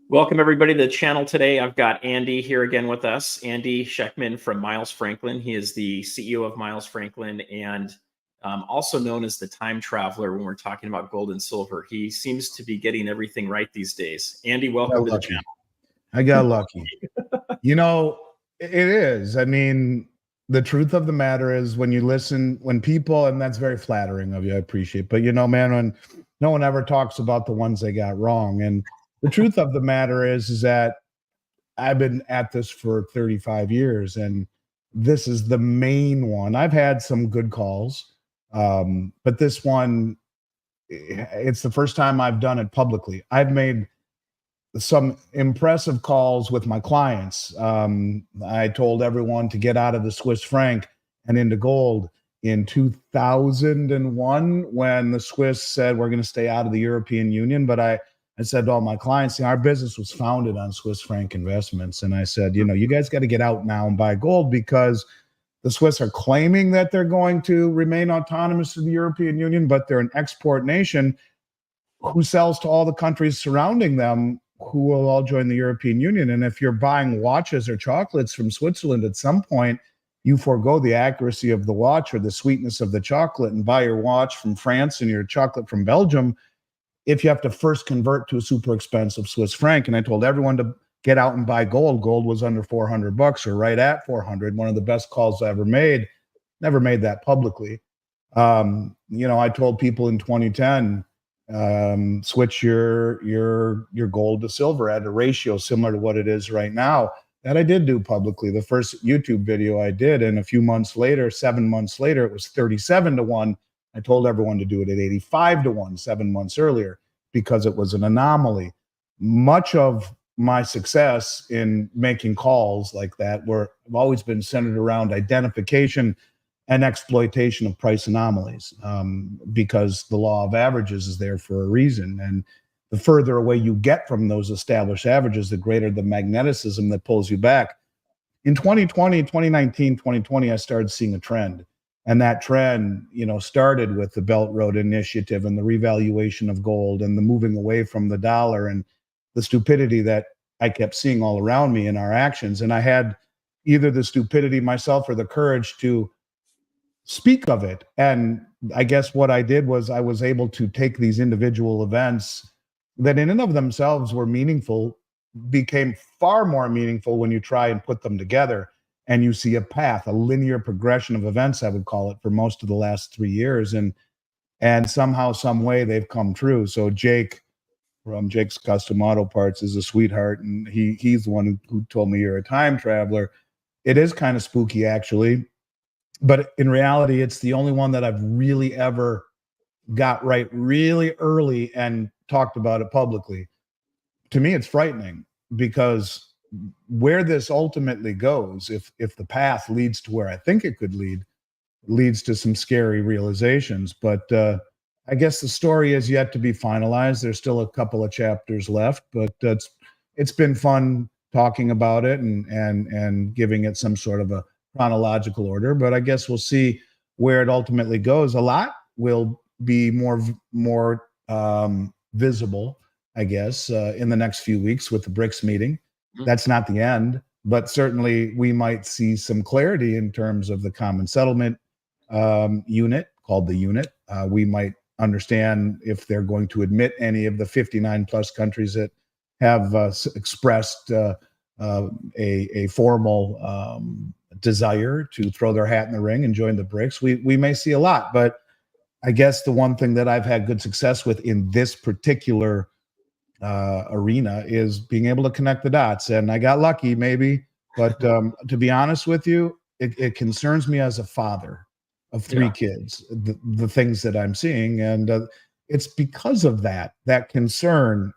Welcome everybody to the channel today. I've got Andy here again with us. Andy Schectman from Miles Franklin. He is the CEO of Miles Franklin and also known as the time traveler when we're talking about gold and silver. He seems to be getting everything right these days. Andy, welcome to the channel. I got lucky. It is. I mean, the truth of the matter is when you listen, when people, and that's very flattering of you, I appreciate, but man, when no one ever talks about the ones they got wrong. And the truth of the matter is that I've been at this for 35 years and this is the main one. I've had some good calls, but this one, it's the first time I've done it publicly. I've made some impressive calls with my clients. I told everyone to get out of the Swiss franc and into gold in 2001 when the Swiss said we're going to stay out of the European Union. But I said to all my clients, our business was founded on Swiss franc investments. And I said, you guys got to get out now and buy gold because the Swiss are claiming that they're going to remain autonomous to the European Union, but they're an export nation who sells to all the countries surrounding them who will all join the European Union. And if you're buying watches or chocolates from Switzerland, at some point, you forego the accuracy of the watch or the sweetness of the chocolate and buy your watch from France and your chocolate from Belgium if you have to first convert to a super expensive Swiss franc. And I told everyone to get out and buy gold. Gold was under $400 or right at 400. One of the best calls I ever made. Never made that publicly. I told people in 2010, switch your gold to silver at a ratio similar to what it is right now. That I did do publicly. The first YouTube video I did, and a few months later, 7 months later, it was 37 to 1. I told everyone to do it at 85 to 1 7 months earlier because it was an anomaly. Much of my success in making calls like that have always been centered around identification and exploitation of price anomalies, because the law of averages is there for a reason. And the further away you get from those established averages, the greater the magneticism that pulls you back. In 2019, 2020, I started seeing a trend. And that trend, started with the Belt Road Initiative and the revaluation of gold and the moving away from the dollar and the stupidity that I kept seeing all around me in our actions. And I had either the stupidity myself or the courage to speak of it. And I guess what I did was I was able to take these individual events that in and of themselves were meaningful, became far more meaningful when you try and put them together and you see a path, a linear progression of events, I would call it, for most of the last 3 years. And somehow, some way they've come true. So Jake from Jake's Custom Auto Parts is a sweetheart. And he's the one who told me you're a time traveler. It is kind of spooky, actually. But in reality, it's the only one that I've really ever got right really early and talked about it publicly. To me, it's frightening because where this ultimately goes, if the path leads to where I think it could lead, leads to some scary realizations. But I guess the story is yet to be finalized. There's still a couple of chapters left, but it's been fun talking about it and giving it some sort of a chronological order, but I guess we'll see where it ultimately goes. A lot will be more visible, I guess, in the next few weeks with the BRICS meeting. That's not the end, but certainly we might see some clarity in terms of the common settlement unit called the unit. We might understand if they're going to admit any of the 59 plus countries that have expressed a formal desire to throw their hat in the ring and join the BRICS. We may see a lot, but I guess the one thing that I've had good success with in this particular arena is being able to connect the dots. And I got lucky, maybe, but to be honest with you, it concerns me as a father of 3 kids, the things that I'm seeing. And it's because of that concern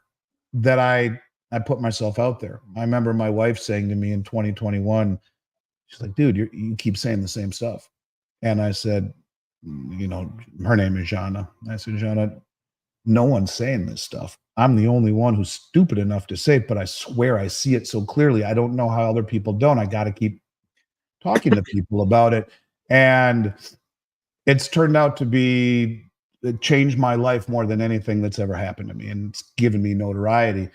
that I put myself out there. I remember my wife saying to me in 2021, she's like, dude, you keep saying the same stuff. And I said, her name is Jana. I said, Jana, no one's saying this stuff. I'm the only one who's stupid enough to say it, but I swear I see it so clearly. I don't know how other people don't. I got to keep talking to people about it. And it's turned out to be, it changed my life more than anything that's ever happened to me. And it's given me notoriety.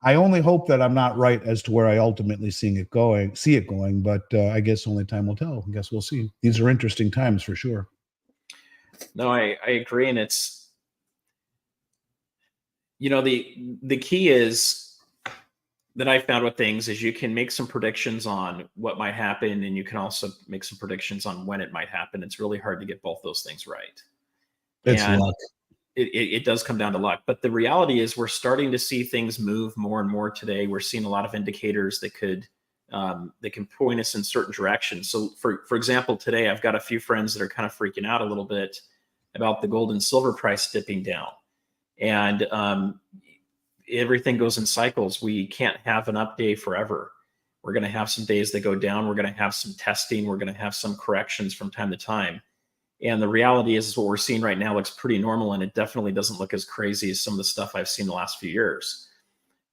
I only hope that I'm not right as to where I ultimately see it going, but I guess only time will tell. I guess we'll see. These are interesting times for sure. No, I agree. And it's, the key is that I found with things is you can make some predictions on what might happen, and you can also make some predictions on when it might happen. It's really hard to get both those things right. It's And luck. it does come down to luck. But the reality is we're starting to see things move more and more today. We're seeing a lot of indicators that can point us in certain directions. So for example, today I've got a few friends that are kind of freaking out a little bit about the gold and silver price dipping down. And everything goes in cycles. We can't have an up day forever. We're going to have some days that go down. We're going to have some testing. We're going to have some corrections from time to time. And the reality is what we're seeing right now looks pretty normal, and it definitely doesn't look as crazy as some of the stuff I've seen the last few years.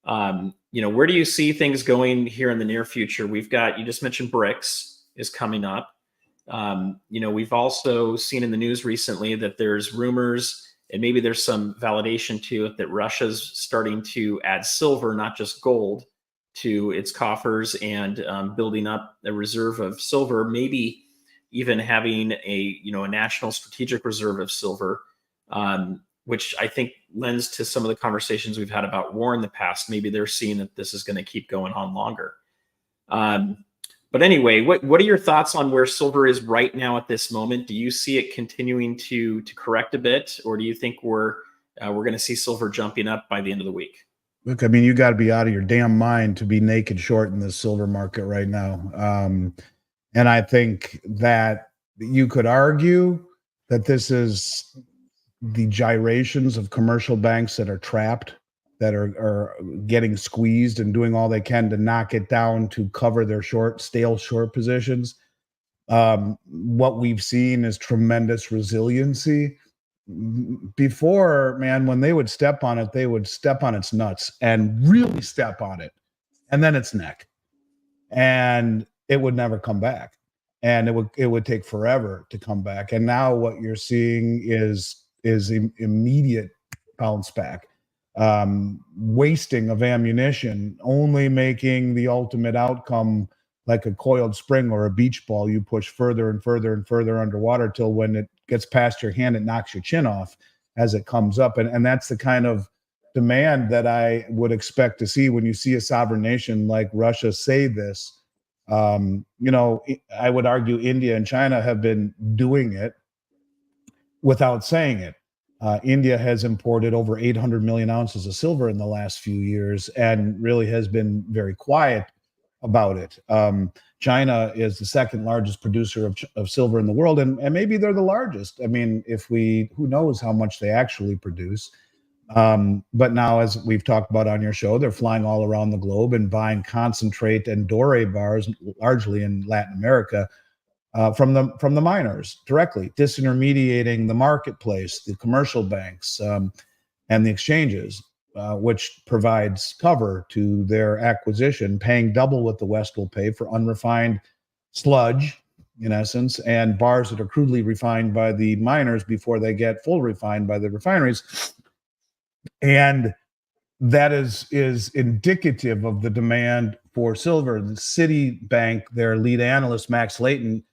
Where do you see things going here in the near future? You just mentioned BRICS is coming up. We've also seen in the news recently that there's rumors, and maybe there's some validation to it, that Russia's starting to add silver, not just gold, to its coffers, and building up a reserve of silver, maybe even having a national strategic reserve of silver, which I think lends to some of the conversations we've had about war in the past. Maybe they're seeing that this is going to keep going on longer. But anyway, what are your thoughts on where silver is right now at this moment? Do you see it continuing to correct a bit, or do you think we're going to see silver jumping up by the end of the week? Look, I mean, you got to be out of your damn mind to be naked short in the silver market right now. And I think that you could argue that this is the gyrations of commercial banks that are trapped, that are getting squeezed and doing all they can to knock it down to cover their stale short positions. What we've seen is tremendous resiliency. Before, man, when they would step on it, they would step on its nuts and really step on it, and then its neck, and it would never come back, and it would take forever to come back. And now what you're seeing is immediate bounce back, wasting of ammunition, only making the ultimate outcome like a coiled spring or a beach ball. You push further and further and further underwater till when it gets past your hand, it knocks your chin off as it comes up. And that's the kind of demand that I would expect to see when you see a sovereign nation like Russia say this. I would argue India and China have been doing it without saying it. India has imported over 800 million ounces of silver in the last few years and really has been very quiet about it. China is the second largest producer of silver in the world, and maybe they're the largest. I mean, who knows how much they actually produce. But now, as we've talked about on your show, they're flying all around the globe and buying concentrate and doré bars, largely in Latin America, from the miners directly, disintermediating the marketplace, the commercial banks, and the exchanges, which provides cover to their acquisition, paying double what the West will pay for unrefined sludge, in essence, and bars that are crudely refined by the miners before they get full refined by the refineries. And that is indicative of the demand for silver. The Citibank, their lead analyst, Max Layton,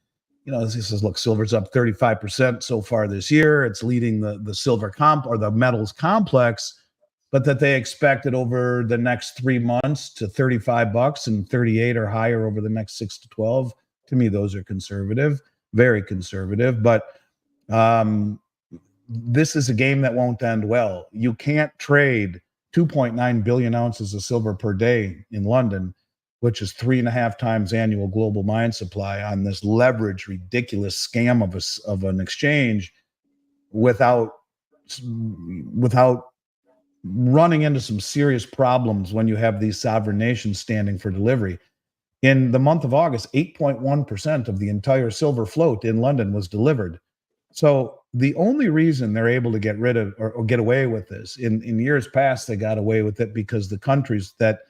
he says, look, silver's up 35% so far this year. It's leading the silver or the metals complex, but that they expect it over the next 3 months to $35 and 38 or higher over the next 6 to 12. To me, those are conservative, very conservative. But this is a game that won't end well. You can't trade 2.9 billion ounces of silver per day in London, which is 3.5 times annual global mine supply, on this leverage, ridiculous scam of an exchange, without running into some serious problems when you have these sovereign nations standing for delivery. In the month of August, 8.1% of the entire silver float in London was delivered. So the only reason they're able to get rid of or get away with this, in years past, they got away with it because the countries that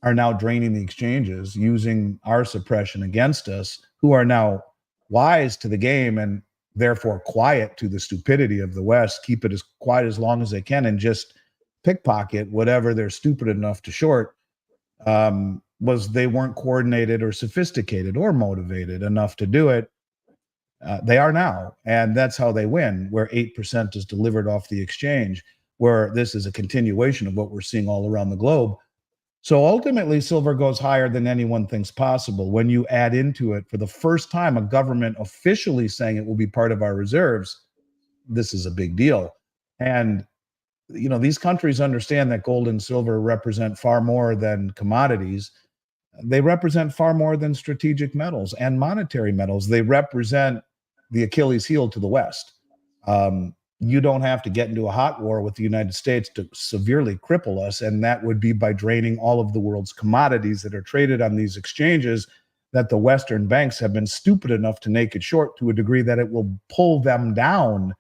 are now draining the exchanges, using our suppression against us, who are now wise to the game and therefore quiet to the stupidity of the West, keep it as quiet as long as they can and just pickpocket whatever they're stupid enough to short, was they weren't coordinated or sophisticated or motivated enough to do it. They are now, and that's how they win, where 8% is delivered off the exchange, where this is a continuation of what we're seeing all around the globe. So ultimately, silver goes higher than anyone thinks possible. When you add into it, for the first time, a government officially saying it will be part of our reserves, this is a big deal. And these countries understand that gold and silver represent far more than commodities. They represent far more than strategic metals and monetary metals. They represent the Achilles heel to the West. You don't have to get into a hot war with the United States to severely cripple us, and that would be by draining all of the world's commodities that are traded on these exchanges that the Western banks have been stupid enough to naked short to a degree that it will pull them down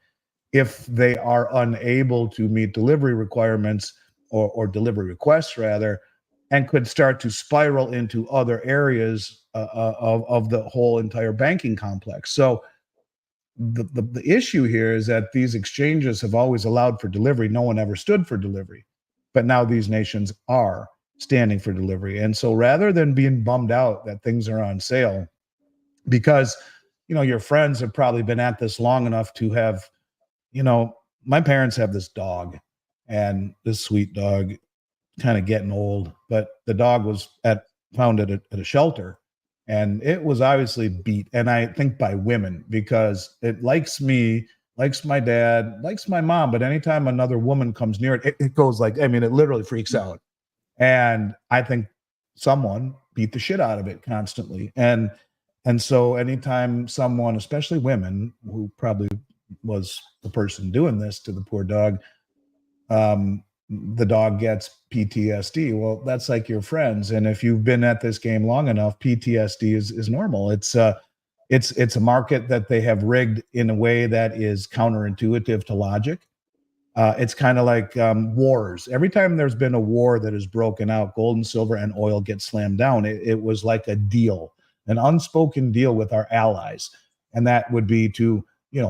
if they are unable to meet delivery requirements or delivery requests, rather, and could start to spiral into other areas of the whole entire banking complex. So the issue here is that these exchanges have always allowed for delivery. No one ever stood for delivery, but now these nations are standing for delivery. And so rather than being bummed out that things are on sale, because your friends have probably been at this long enough to have, my parents have this dog, and this sweet dog, kind of getting old, but the dog was found at a shelter, and it was obviously beat, and I think by women, because it likes me, likes my dad, likes my mom, but anytime another woman comes near it, it goes like, it literally freaks out. And I think someone beat the shit out of it constantly. And so anytime someone, especially women, who probably was the person doing this to the poor dog, the dog gets PTSD. Well, that's like your friends. And if you've been at this game long enough, PTSD is normal. It's a market that they have rigged in a way that is counterintuitive to logic. It's kind of like wars. Every time there's been a war that has broken out, gold and silver and oil get slammed down. It was like a deal, an unspoken deal with our allies. And that would be to,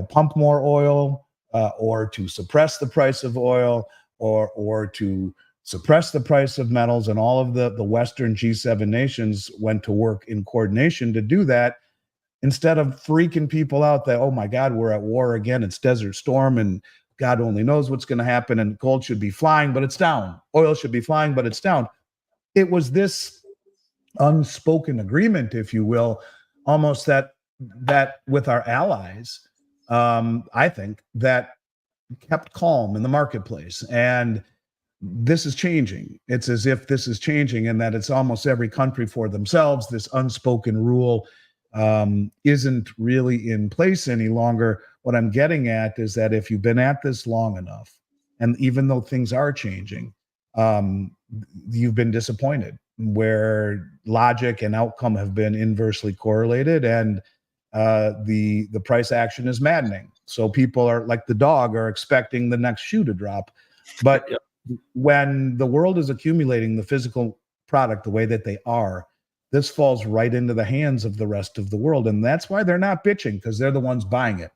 pump more oil, or to suppress the price of oil, or to suppress the price of metals. And all of the Western G7 nations went to work in coordination to do that, instead of freaking people out that, oh my God, we're at war again. It's Desert Storm, and God only knows what's going to happen. And gold should be flying, but it's down. Oil should be flying, but it's down. It was this unspoken agreement, if you will, almost that with our allies, I think, that kept calm in the marketplace. And this is changing. It's as if this is changing, and that it's almost every country for themselves. This unspoken rule isn't really in place any longer. What I'm getting at is that if you've been at this long enough, and even though things are changing, you've been disappointed, where logic and outcome have been inversely correlated, and the price action is maddening. So people are like the dog, are expecting the next shoe to drop. But when the world is accumulating the physical product the way that they are, this falls right into the hands of the rest of the world. And that's why they're not bitching, because they're the ones buying it.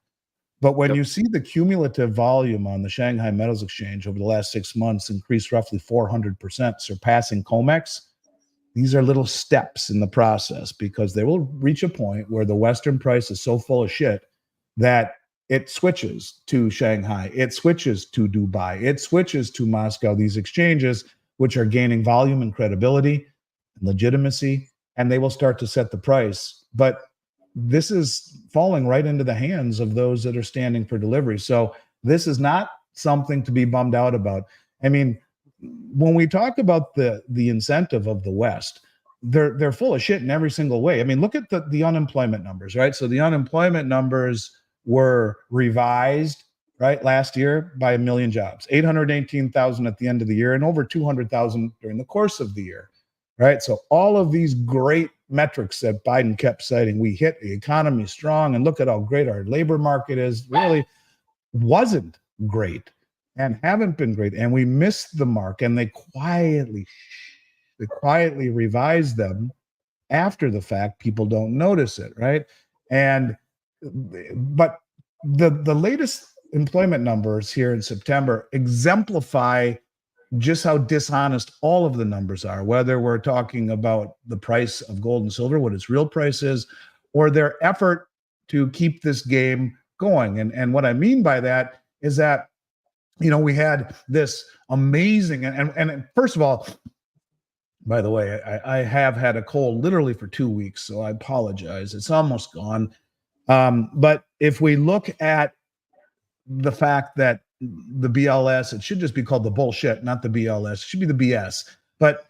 But when you see the cumulative volume on the Shanghai Metals Exchange over the last 6 months increase roughly 400%, surpassing COMEX, these are little steps in the process, because they will reach a point where the Western price is so full of shit that it switches to Shanghai, it switches to Dubai, it switches to Moscow, these exchanges, which are gaining volume and credibility and legitimacy, and they will start to set the price. But this is falling right into the hands of those that are standing for delivery. So this is not something to be bummed out about. I mean, when we talk about the incentive of the West, they're full of shit in every single way. I mean, look at the unemployment numbers, right? So the unemployment numbers were revised, right, last year by 1 million jobs, 818,000 at the end of the year, and over 200,000 during the course of the year, right? So all of these great metrics that Biden kept citing, we hit the economy strong, and look at how great our labor market is, really wasn't great and haven't been great. And we missed the mark, and they quietly revised them after the fact. People don't notice it, right? But the latest employment numbers here in September exemplify just how dishonest all of the numbers are, whether we're talking about the price of gold and silver, what its real price is, or their effort to keep this game going. And what I mean by that is that, we had this amazing, and first of all, by the way, I have had a cold literally for 2 weeks, so I apologize. It's almost gone. But if we look at the fact that the BLS, it should just be called the bullshit, not the BLS. It should be the BS. But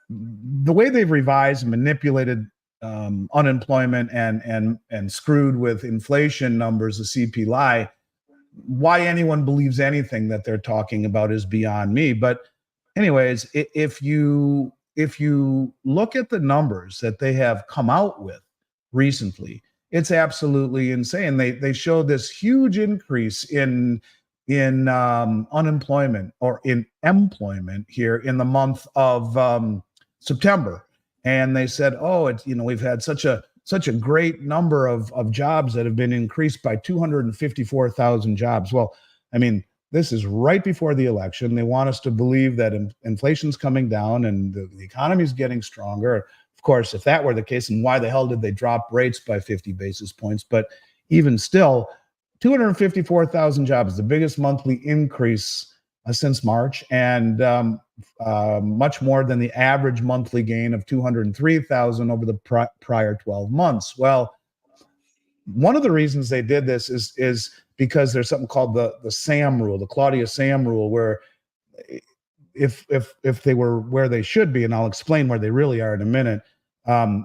the way they've revised and manipulated unemployment and screwed with inflation numbers, the CPI, why anyone believes anything that they're talking about is beyond me. But anyways, if you look at the numbers that they have come out with recently, it's absolutely insane. They show this huge increase in unemployment or in employment here in the month of September, and they said, oh, it's we've had such a great number of jobs that have been increased by 254,000 jobs. Well, I mean, this is right before the election. They want us to believe that inflation's coming down and the economy is getting stronger. Of course, if that were the case, then why the hell did they drop rates by 50 basis points? But even still, 254,000 jobs, the biggest monthly increase since March, and much more than the average monthly gain of 203,000 over the prior 12 months. Well, one of the reasons they did this is because there's something called the SAM rule, the Claudia-Sam rule, where if they were where they should be, and I'll explain where they really are in a minute,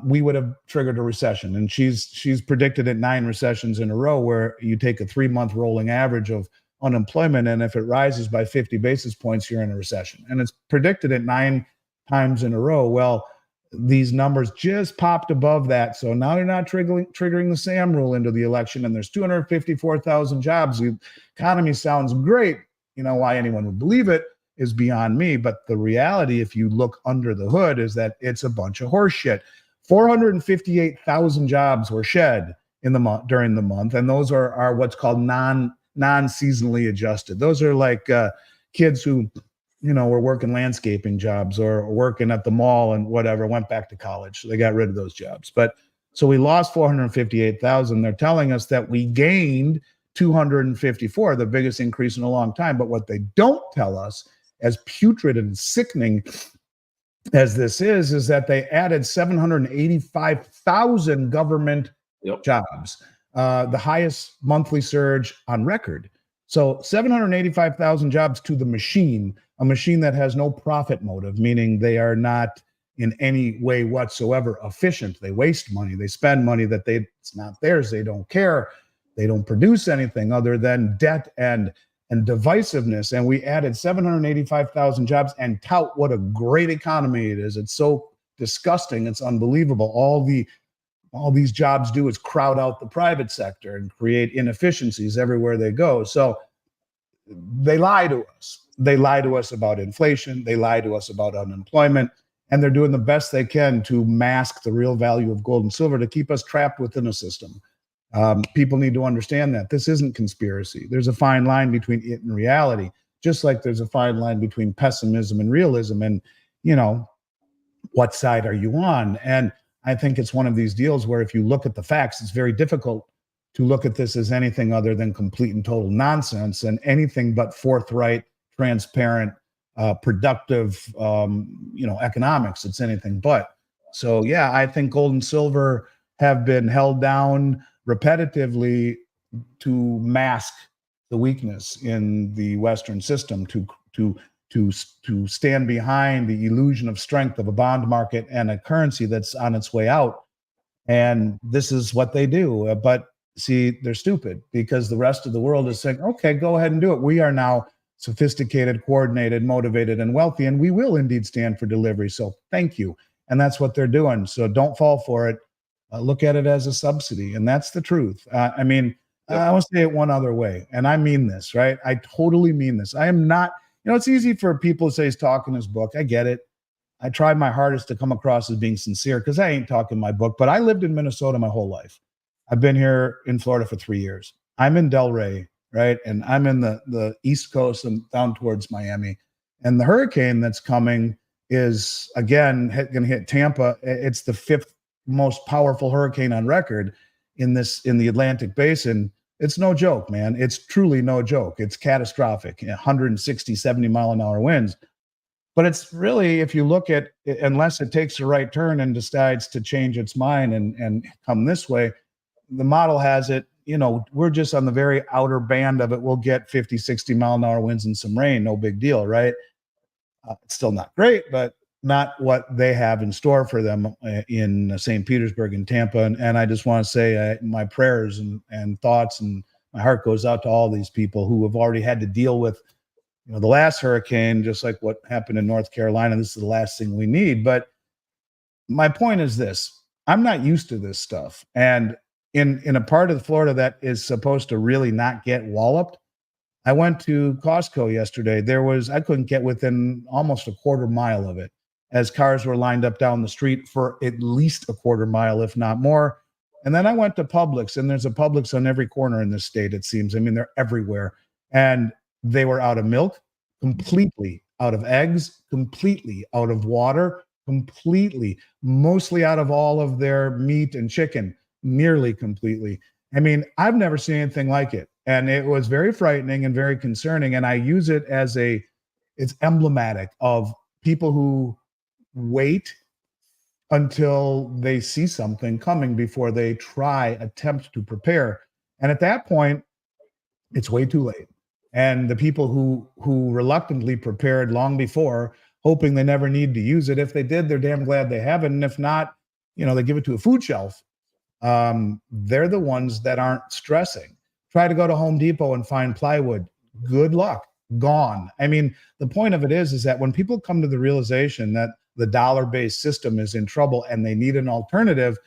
we would have triggered a recession. And she's predicted it 9 recessions in a row, where you take a 3-month rolling average of unemployment, and if it rises by 50 basis points, you're in a recession. And it's predicted it 9 times in a row. Well, these numbers just popped above that. So now they're not triggering the SAM rule into the election, and there's 254,000 jobs. The economy sounds great. Why anyone would believe it is beyond me. But the reality, if you look under the hood, is that it's a bunch of horse shit. 458,000 jobs were shed in the month during the month, and those are what's called non-seasonally adjusted. Those are like kids who were working landscaping jobs or working at the mall and whatever, went back to college. So they got rid of those jobs. But so we lost 458,000. They're telling us that we gained 254, the biggest increase in a long time. But what they don't tell us, as putrid and sickening as this is that they added 785,000 government jobs, the highest monthly surge on record. So 785,000 jobs to the machine, a machine that has no profit motive, meaning they are not in any way whatsoever efficient. They waste money. They spend money that it's not theirs. They don't care. They don't produce anything other than debt and divisiveness. And we added 785,000 jobs and tout what a great economy it is. It's so disgusting. It's unbelievable. All these jobs do is crowd out the private sector and create inefficiencies everywhere they go. So they lie to us. They lie to us about inflation. They lie to us about unemployment. And they're doing the best they can to mask the real value of gold and silver to keep us trapped within a system. People need to understand that this isn't conspiracy. There's a fine line between it and reality, just like there's a fine line between pessimism and realism. And, what side are you on? And I think it's one of these deals where if you look at the facts, it's very difficult to look at this as anything other than complete and total nonsense and anything but forthright, transparent, productive, economics. It's anything but. So, yeah, I think gold and silver have been held down repetitively to mask the weakness in the Western system, to stand behind the illusion of strength of a bond market and a currency that's on its way out. And this is what they do. But see, they're stupid because the rest of the world is saying, okay, go ahead and do it. We are now sophisticated, coordinated, motivated, and wealthy, and we will indeed stand for delivery. So thank you. And that's what they're doing. So don't fall for it. Look at it as a subsidy. And that's the truth. I want to say it one other way. And I mean this, right? I totally mean this. I am not, it's easy for people to say he's talking his book. I get it. I tried my hardest to come across as being sincere because I ain't talking my book, but I lived in Minnesota my whole life. I've been here in Florida for 3 years. I'm in Delray, right? And I'm in the East Coast and down towards Miami. And the hurricane that's coming is, again, going to hit Tampa. It's the 5th most powerful hurricane on record in the Atlantic Basin. It's no joke, man. It's truly no joke. It's catastrophic. 160, 70 mile an hour winds. But it's really, if you look at it, unless it takes a right turn and decides to change its mind and come this way, the model has it, we're just on the very outer band of it. We'll get 50, 60 mile an hour winds and some rain. No big deal, right? It's still not great, but not what they have in store for them in St. Petersburg and Tampa. And I just want to say my prayers and thoughts, and my heart goes out to all these people who have already had to deal with the last hurricane, just like what happened in North Carolina. This is the last thing we need. But my point is this: I'm not used to this stuff. And in a part of Florida that is supposed to really not get walloped, I went to Costco yesterday. I couldn't get within almost a quarter mile of it, as cars were lined up down the street for at least a quarter mile, if not more. And then I went to Publix, and there's a Publix on every corner in this state, it seems. I mean, they're everywhere. And they were out of milk, completely out of eggs, completely out of water, completely, mostly out of all of their meat and chicken, nearly completely. I mean, I've never seen anything like it. And it was very frightening and very concerning. And I use it as it's emblematic of people who wait until they see something coming before they attempt to prepare. And at that point, it's way too late. And the people who reluctantly prepared long before, hoping they never need to use it, if they did, they're damn glad they haven't. And if not, they give it to a food shelf. They're the ones that aren't stressing. Try to go to Home Depot and find plywood. Good luck. Gone. I mean, the point of it is that when people come to the realization that the dollar-based system is in trouble and they need an alternative,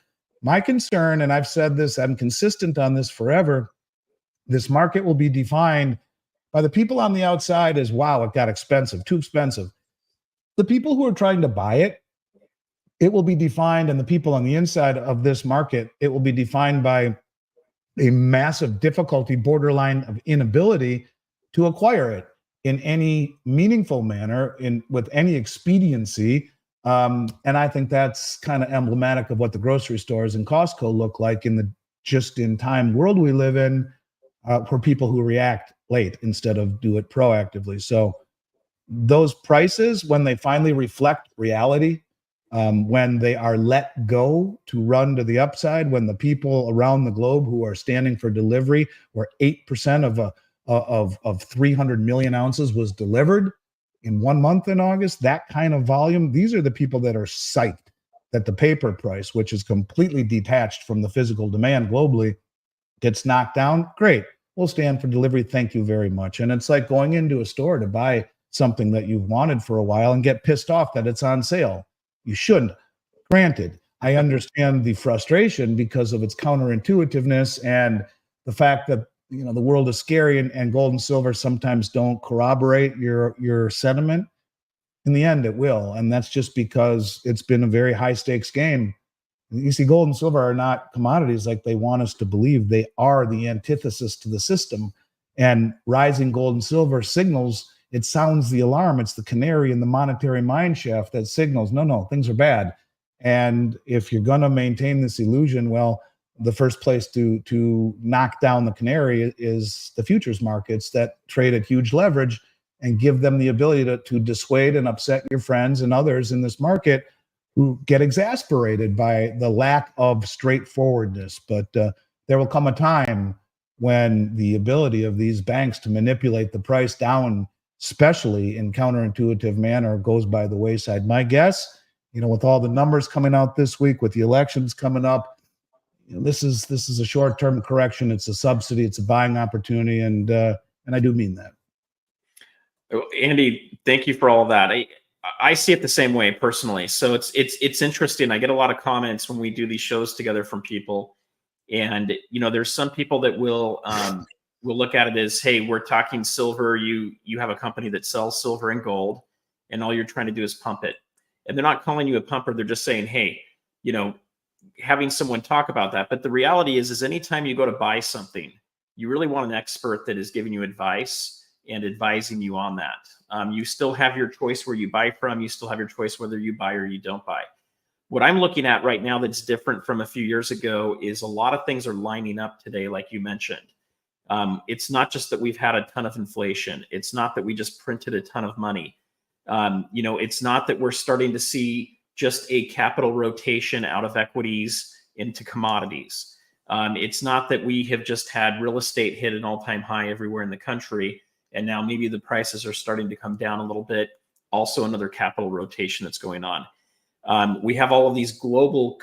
my concern, and I've said this, I'm consistent on this forever, this market will be defined by the people on the outside as, wow, it got expensive, too expensive. The people who are trying to buy it, it will be defined, and the people on the inside of this market, it will be defined by a massive difficulty, borderline of inability to acquire it in any meaningful manner, with any expediency. And I think that's kind of emblematic of what the grocery stores and Costco look like in the just-in-time world we live in, for people who react late instead of do it proactively. So those prices, when they finally reflect reality, when they are let go to run to the upside, when the people around the globe who are standing for delivery, where 8% of 300 million ounces was delivered in 1 month in August, that kind of volume, these are the people that are psyched that the paper price, which is completely detached from the physical demand globally, gets knocked down. Great. We'll stand for delivery. Thank you very much. And it's like going into a store to buy something that you've wanted for a while and get pissed off that it's on sale. You shouldn't. Granted, I understand the frustration because of its counterintuitiveness and the fact that the world is scary, and gold and silver sometimes don't corroborate your sentiment. In the end, it will, and that's just because it's been a very high stakes game. You see, gold and silver are not commodities like they want us to believe. They are the antithesis to the system, and rising gold and silver signals. It sounds the alarm. It's the canary in the monetary mine shaft that signals, no, things are bad. And if you're going to maintain this illusion, well, the first place to knock down the canary is the futures markets that trade at huge leverage and give them the ability to dissuade and upset your friends and others in this market who get exasperated by the lack of straightforwardness. But there will come a time when the ability of these banks to manipulate the price down, especially in counterintuitive manner, goes by the wayside. My guess, with all the numbers coming out this week, with the elections coming up, this is a short-term correction. It's a subsidy. It's a buying opportunity, and I do mean that. Andy, thank you for all that. I see it the same way personally. So it's interesting. I get a lot of comments when we do these shows together from people, and there's some people that will look at it as, hey, we're talking silver. You have a company that sells silver and gold, and all you're trying to do is pump it. And they're not calling you a pumper. They're just saying, hey, having someone talk about that. But the reality is anytime you go to buy something, you really want an expert that is giving you advice and advising you on that. You still have your choice where you buy from. You still have your choice whether you buy or you don't buy. What I'm looking at right now that's different from a few years ago is a lot of things are lining up today, like you mentioned. It's not just that we've had a ton of inflation. It's not that we just printed a ton of money. It's not that we're starting to see just a capital rotation out of equities into commodities. It's not that we have just had real estate hit an all-time high everywhere in the country, and now maybe the prices are starting to come down a little bit. Also, another capital rotation that's going on. We have all of these global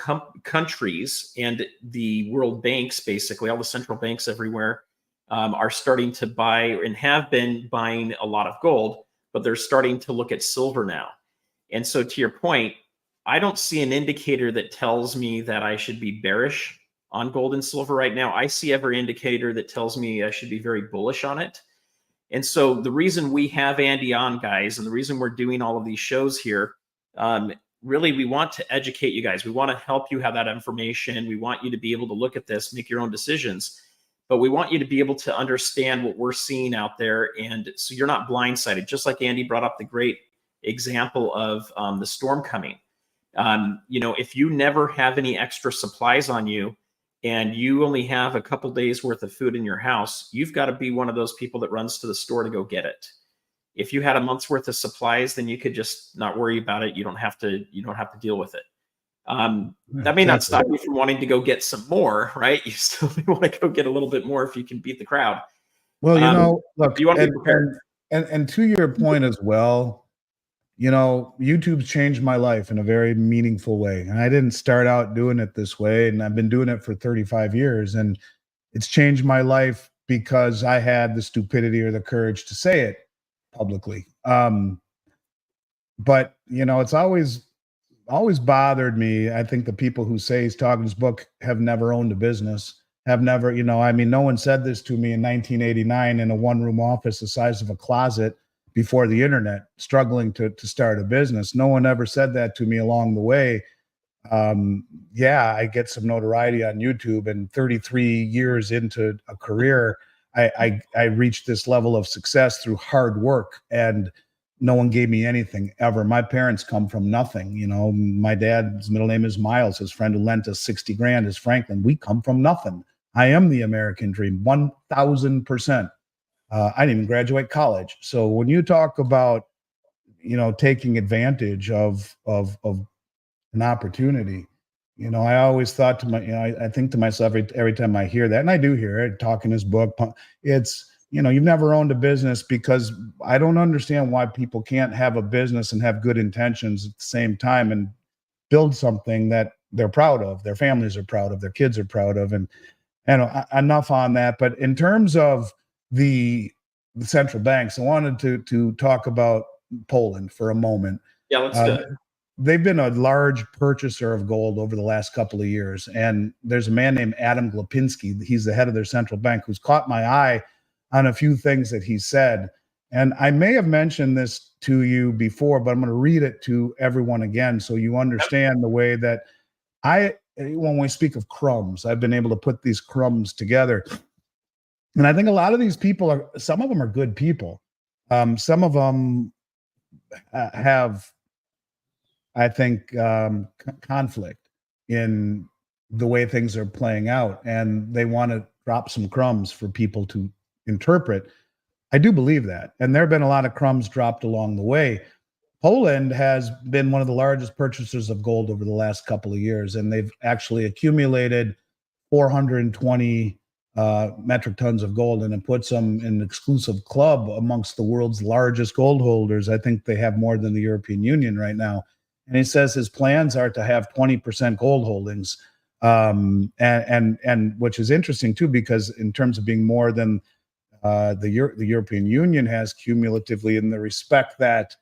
countries and the world banks, basically, all the central banks everywhere are starting to buy and have been buying a lot of gold, but they're starting to look at silver now. And so to your point, I don't see an indicator that tells me that I should be bearish on gold and silver right now. I see every indicator that tells me I should be very bullish on it. And so the reason we have Andy on, guys, and the reason we're doing all of these shows here, really, we want to educate you guys. We want to help you have that information. We want you to be able to look at this, make your own decisions. But we want you to be able to understand what we're seeing out there. And so you're not blindsided, just like Andy brought up the great example of the storm coming. If you never have any extra supplies on you and you only have a couple days worth of food in your house, you've got to be one of those people that runs to the store to go get it. If you had a month's worth of supplies, then you could just not worry about it. You don't have to deal with it. That may not stop you from wanting to go get some more, right? You still want to go get a little bit more if you can beat the crowd. Well, look, you want to be prepared. And to your point as well, YouTube's changed my life in a very meaningful way. And I didn't start out doing it this way, and I've been doing it for 35 years. And it's changed my life because I had the stupidity or the courage to say it publicly. But it's always bothered me. I think the people who say he's talking his book have never owned a business, have never, no one said this to me in 1989 in a one-room office the size of a closet before the internet, struggling to start a business. No one ever said that to me along the way. I get some notoriety on YouTube, and 33 years into a career, I reached this level of success through hard work, and no one gave me anything ever. My parents come from nothing. My dad's middle name is Miles. His friend who lent us 60 grand is Franklin. We come from nothing. I am the American dream, 1000%. I didn't even graduate college. So when you talk about, taking advantage of an opportunity, I always thought I think to myself every time I hear that, and I do hear it, talking his book, it's, you've never owned a business, because I don't understand why people can't have a business and have good intentions at the same time and build something that they're proud of, their families are proud of, their kids are proud of. And enough on that. But in terms of the central banks, I wanted to talk about Poland for a moment. Yeah, let's do it. They've been a large purchaser of gold over the last couple of years. And there's a man named Adam Glapinski. He's the head of their central bank, who's caught my eye on a few things that he said. And I may have mentioned this to you before, but I'm going to read it to everyone again so you understand the way that when we speak of crumbs, I've been able to put these crumbs together. And I think a lot of these people some of them are good people. Some of them have, I think, conflict in the way things are playing out, and they want to drop some crumbs for people to interpret. I do believe that. And there have been a lot of crumbs dropped along the way. Poland has been one of the largest purchasers of gold over the last couple of years, and they've actually accumulated 420 metric tons of gold, and it puts them in an exclusive club amongst the world's largest gold holders. I think they have more than the European Union right now. And he says his plans are to have 20% gold holdings, and which is interesting too, because in terms of being more than the European Union has cumulatively, in the respect that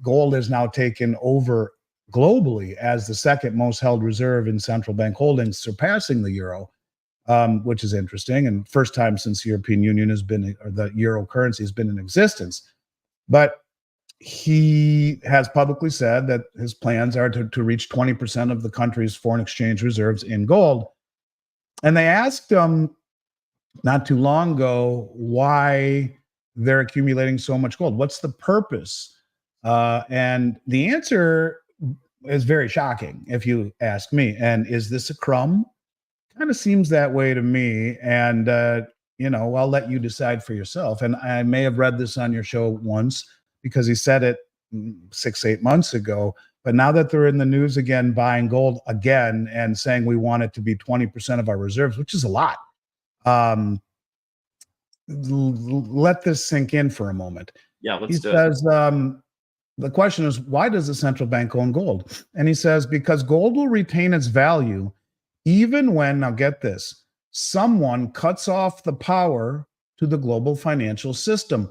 gold is now taken over globally as the second most held reserve in central bank holdings, surpassing the euro, which is interesting, and first time since the European Union has been, or the euro currency has been in existence. But he has publicly said that his plans are to reach 20% of the country's foreign exchange reserves in gold. And they asked him, not too long ago why they're accumulating so much gold. What's the purpose? And the answer is very shocking, if you ask me. And is this a crumb? Kind of seems that way to me. And, I'll let you decide for yourself. And I may have read this on your show once because he said it 6, 8 months ago. But now that they're in the news again, buying gold again and saying we want it to be 20% of our reserves, which is a lot. Let this sink in for a moment. Yeah, He says, the question is, why does the central bank own gold? And he says, because gold will retain its value even when, now get this, someone cuts off the power to the global financial system,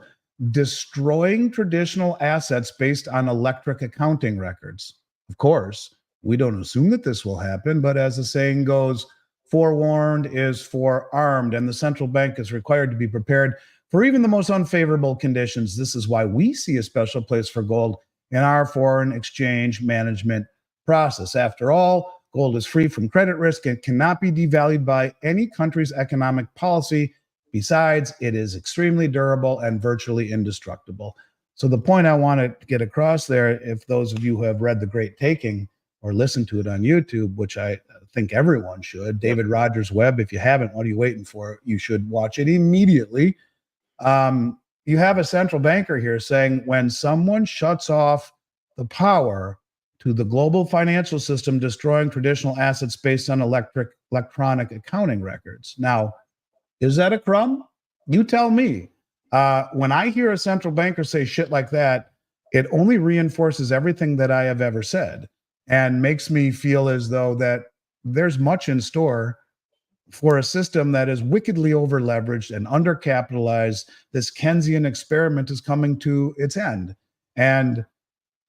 destroying traditional assets based on electric accounting records. Of course, we don't assume that this will happen, but as the saying goes, forewarned is forearmed, and the central bank is required to be prepared for even the most unfavorable conditions. This is why we see a special place for gold in our foreign exchange management process. After all, gold is free from credit risk and cannot be devalued by any country's economic policy. Besides, it is extremely durable and virtually indestructible. So the point I want to get across there, if those of you who have read The Great Taking or listened to it on YouTube, which I think everyone should, David Rogers' Web, if you haven't, what are you waiting for? You should watch it immediately. You have a central banker here saying when someone shuts off the power to the global financial system, destroying traditional assets based on electronic accounting records. Now, is that a crumb? You tell me. When I hear a central banker say shit like that, it only reinforces everything that I have ever said and makes me feel as though that there's much in store for a system that is wickedly over-leveraged and undercapitalized. This Keynesian experiment is coming to its end. And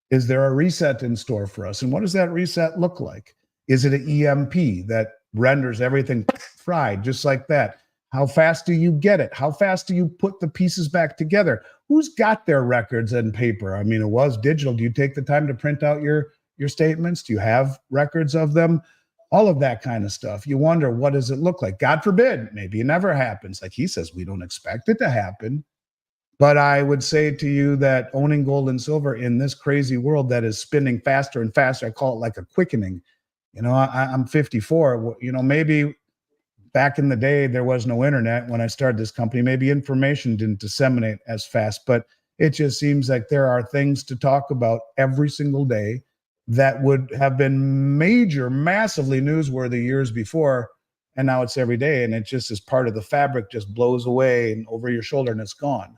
is there a reset in store for us? And what does that reset look like? Is it an EMP that renders everything fried just like that? How fast do you get it? How fast do you put the pieces back together? Who's got their records and paper? I mean, it was digital. Do you take the time to print out your statements? Do you have records of them? All of that kind of stuff. You wonder, what does it look like? God forbid, maybe it never happens. Like he says, we don't expect it to happen. But I would say to you that owning gold and silver in this crazy world that is spinning faster and faster, I call it like a quickening. I'm 54. Maybe back in the day, there was no internet when I started this company. Maybe information didn't disseminate as fast, but it just seems like there are things to talk about every single day that would have been massively newsworthy years before. And now it's every day. And it just is part of the fabric, just blows away and over your shoulder and it's gone.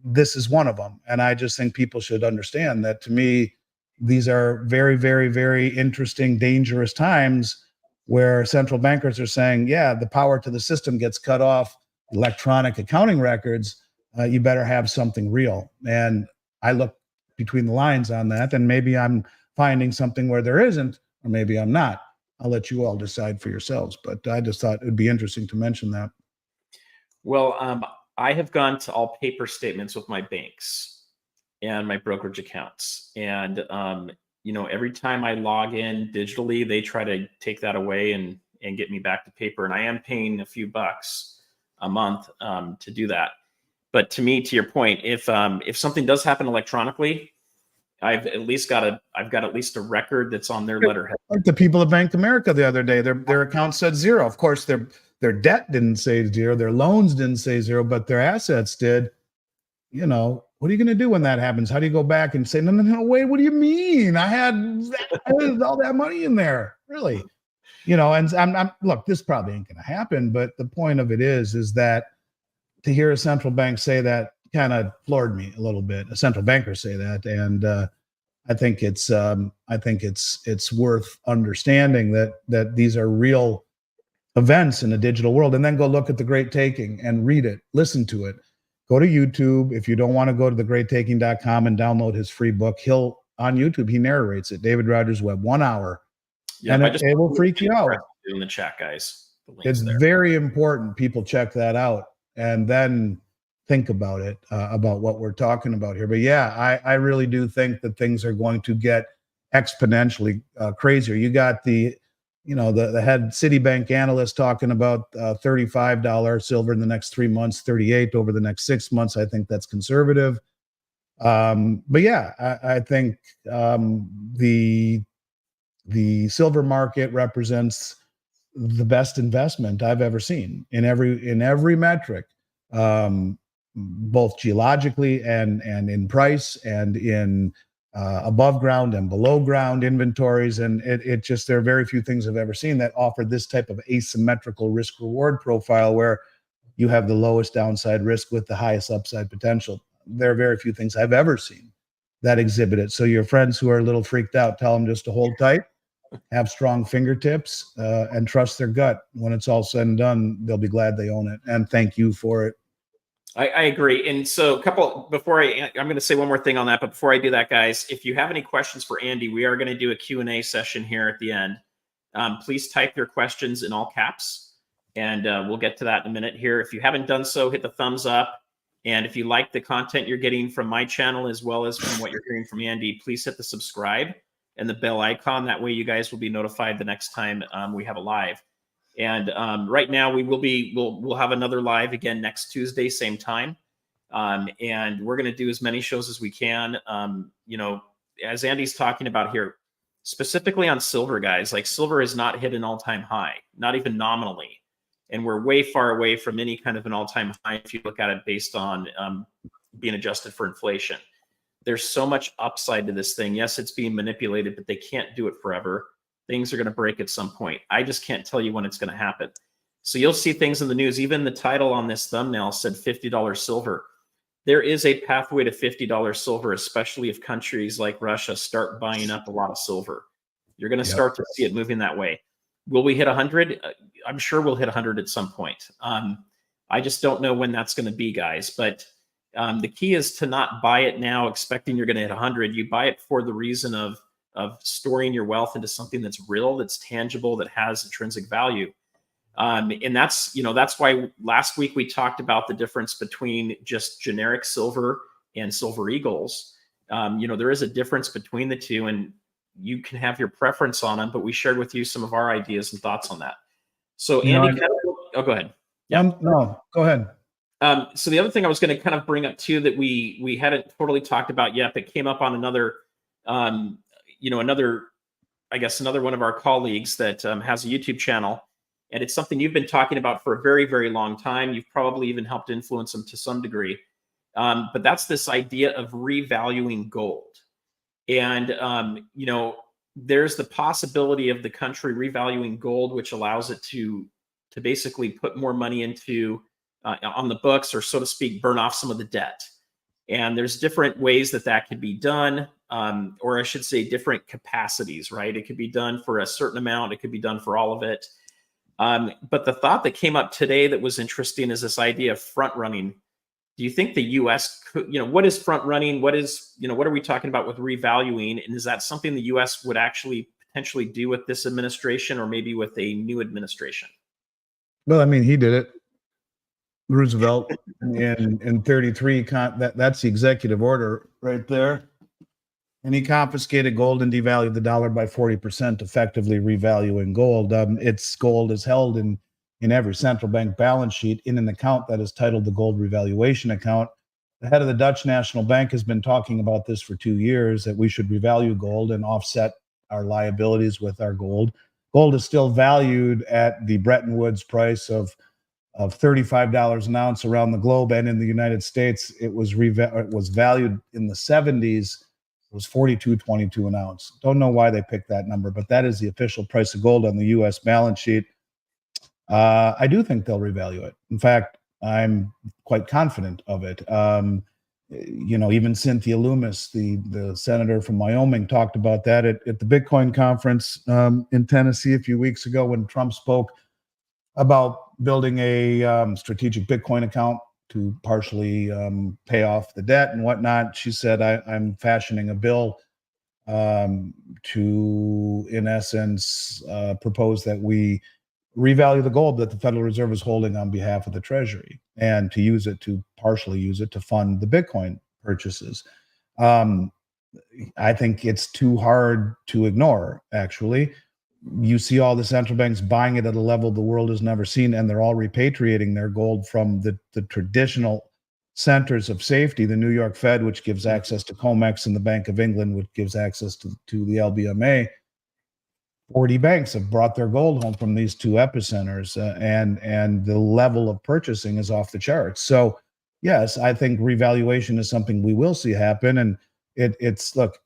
This is one of them. And I just think people should understand that, to me, these are very, very, very interesting, dangerous times where central bankers are saying, yeah, the power to the system gets cut off, electronic accounting records, you better have something real. And I look between the lines on that, and maybe I'm finding something where there isn't, or maybe I'm not. I'll let you all decide for yourselves, but I just thought it'd be interesting to mention that. Well, I have gone to all paper statements with my banks and my brokerage accounts. And, every time I log in digitally, they try to take that away and get me back to paper. And I am paying a few bucks a month to do that. But to your point, if something does happen electronically, I've got at least a record that's on their letterhead. Like the people at Bank of America the other day, their account said zero. Of course, their debt didn't say zero, their loans didn't say zero, but their assets did. What are you going to do when that happens? How do you go back and say, no, wait, what do you mean? I had all that money in there, really? And I'm look, this probably ain't going to happen, but the point of it is that to hear a central bank say that kind of floored me a little bit. A central banker say that, and I think it's worth understanding that these are real events in the digital world. And then go look at The Great Taking and read it, listen to it. Go to YouTube. If you don't want to go to thegreattaking.com and download his free book, on YouTube, he narrates it. David Rogers Web, 1 hour. Yeah, and it will freak you out. In the chat, guys. It's very important people check that out and then think about it, about what we're talking about here. But yeah, I really do think that things are going to get exponentially crazier. You got the the head Citibank analyst talking about $35 silver in the next 3 months, 38 over the next 6 months. I think that's conservative. But yeah, I think the silver market represents the best investment I've ever seen in every metric, both geologically and in price and in above ground and below ground inventories. And it just, there are very few things I've ever seen that offer this type of asymmetrical risk reward profile where you have the lowest downside risk with the highest upside potential. There are very few things I've ever seen that exhibit it. So your friends who are a little freaked out, tell them just to hold tight, have strong fingertips, and trust their gut. When it's all said and done, they'll be glad they own it. And thank you for it. I agree. And so I'm going to say one more thing on that, but before I do that, guys, if you have any questions for Andy, we are going to do a Q&A session here at the end. Please type your questions in all caps, and we'll get to that in a minute here. If you haven't done so, hit the thumbs up. And if you like the content you're getting from my channel, as well as from what you're hearing from Andy, please hit the subscribe and the bell icon. That way you guys will be notified the next time we have a live. And right now we'll have another live again next Tuesday, same time. And we're going to do as many shows as we can. As Andy's talking about here, specifically on silver, guys, like silver has not hit an all-time high, not even nominally. And we're way far away from any kind of an all-time high if you look at it based on being adjusted for inflation. There's so much upside to this thing. Yes, it's being manipulated, but they can't do it forever. Things are going to break at some point. I just can't tell you when it's going to happen. So you'll see things in the news. Even the title on this thumbnail said $50 silver. There is a pathway to $50 silver, especially if countries like Russia start buying up a lot of silver. You're going to start to see it moving that way. Will we hit 100? I'm sure we'll hit 100 at some point. I just don't know when that's going to be, guys. But the key is to not buy it now expecting you're going to hit 100. You buy it for the reason of storing your wealth into something that's real, that's tangible, that has intrinsic value. And that's why last week we talked about the difference between just generic silver and silver eagles. There is a difference between the two, and you can have your preference on them, but we shared with you some of our ideas and thoughts on that. So Andy, go ahead. Yeah. No, go ahead. So the other thing I was going to kind of bring up too, that we hadn't totally talked about yet, but came up on another one of our colleagues that has a YouTube channel. And it's something you've been talking about for a very, very long time. You've probably even helped influence them to some degree. But that's this idea of revaluing gold. And, there's the possibility of the country revaluing gold, which allows it to basically put more money into on the books, or so to speak, burn off some of the debt. And there's different ways that could be done, or I should say different capacities, right? It could be done for a certain amount. It could be done for all of it. But the thought that came up today that was interesting is this idea of front running. Do you think the U.S. could, what is front running? What are we talking about with revaluing? And is that something the U.S. would actually potentially do with this administration, or maybe with a new administration? Well, I mean, he did it. Roosevelt in 33, that's the executive order right there. And he confiscated gold and devalued the dollar by 40%, effectively revaluing gold. Gold is held in every central bank balance sheet in an account that is titled the Gold Revaluation Account. The head of the Dutch National Bank has been talking about this for 2 years, that we should revalue gold and offset our liabilities with our gold. Gold is still valued at the Bretton Woods price of $35 an ounce around the globe, and in the United States, it was valued in the 70s. It was $42.22 an ounce. Don't know why they picked that number, but that is the official price of gold on the U.S. balance sheet. I do think they'll revalue it. In fact, I'm quite confident of it. Even Cynthia Loomis, the senator from Wyoming, talked about that at the Bitcoin conference in Tennessee a few weeks ago when Trump spoke about building a strategic Bitcoin account to partially pay off the debt and whatnot. She said, I'm fashioning a bill to, in essence, propose that we revalue the gold that the Federal Reserve is holding on behalf of the Treasury, and to partially use it to fund the Bitcoin purchases. I think it's too hard to ignore, actually. you see all the central banks buying it at a level the world has never seen, and they're all repatriating their gold from the traditional centers of safety, the New York Fed, which gives access to COMEX, and the Bank of England, which gives access to the LBMA. 40 banks have brought their gold home from these two epicenters, and the level of purchasing is off the charts. So, yes, I think revaluation is something we will see happen. And it's look,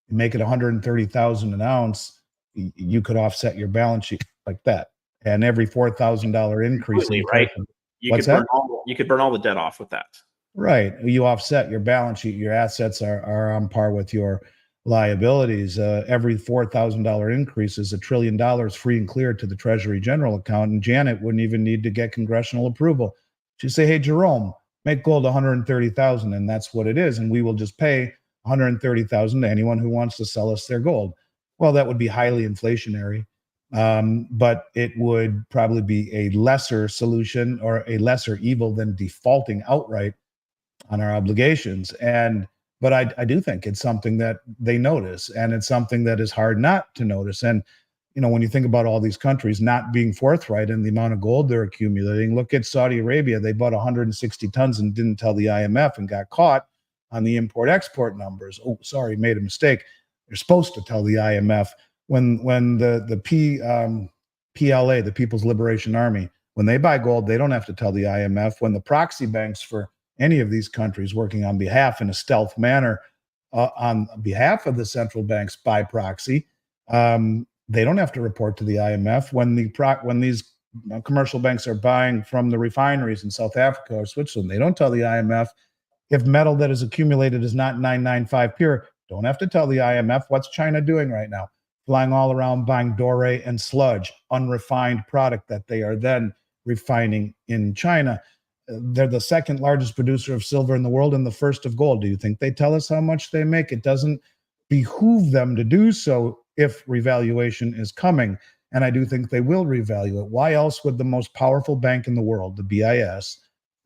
make it 130,000 an ounce, you could offset your balance sheet like that, and every $4,000 increase in the price. Right. You could burn all the debt off with that. Right. You offset your balance sheet. Your assets are on par with your liabilities. Every $4,000 increase is $1 trillion free and clear to the Treasury General account. And Janet wouldn't even need to get congressional approval. She'd say, "Hey, Jerome, make gold 130,000," and that's what it is. And we will just pay 130,000 to anyone who wants to sell us their gold. Well, that would be highly inflationary. But it would probably be a lesser solution or a lesser evil than defaulting outright on our obligations. But I do think it's something that they notice, and it's something that is hard not to notice. And when you think about all these countries not being forthright in the amount of gold they're accumulating, look at Saudi Arabia. They bought 160 tons and didn't tell the IMF and got caught on the import-export numbers. Oh, sorry, made a mistake. They're supposed to tell the IMF when the PLA, the People's Liberation Army, when they buy gold, they don't have to tell the IMF. When the proxy banks for any of these countries working on behalf in a stealth manner on behalf of the central banks by proxy, they don't have to report to the IMF. When these commercial banks are buying from the refineries in South Africa or Switzerland, they don't tell the IMF. If metal that is accumulated is not 995 pure, don't have to tell the IMF. What's China doing right now? Flying all around buying doré and sludge, unrefined product that they are then refining in China. They're the second largest producer of silver in the world and the first of gold. Do you think they tell us how much they make? It doesn't behoove them to do so if revaluation is coming. And I do think they will revalue it. Why else would the most powerful bank in the world, the BIS,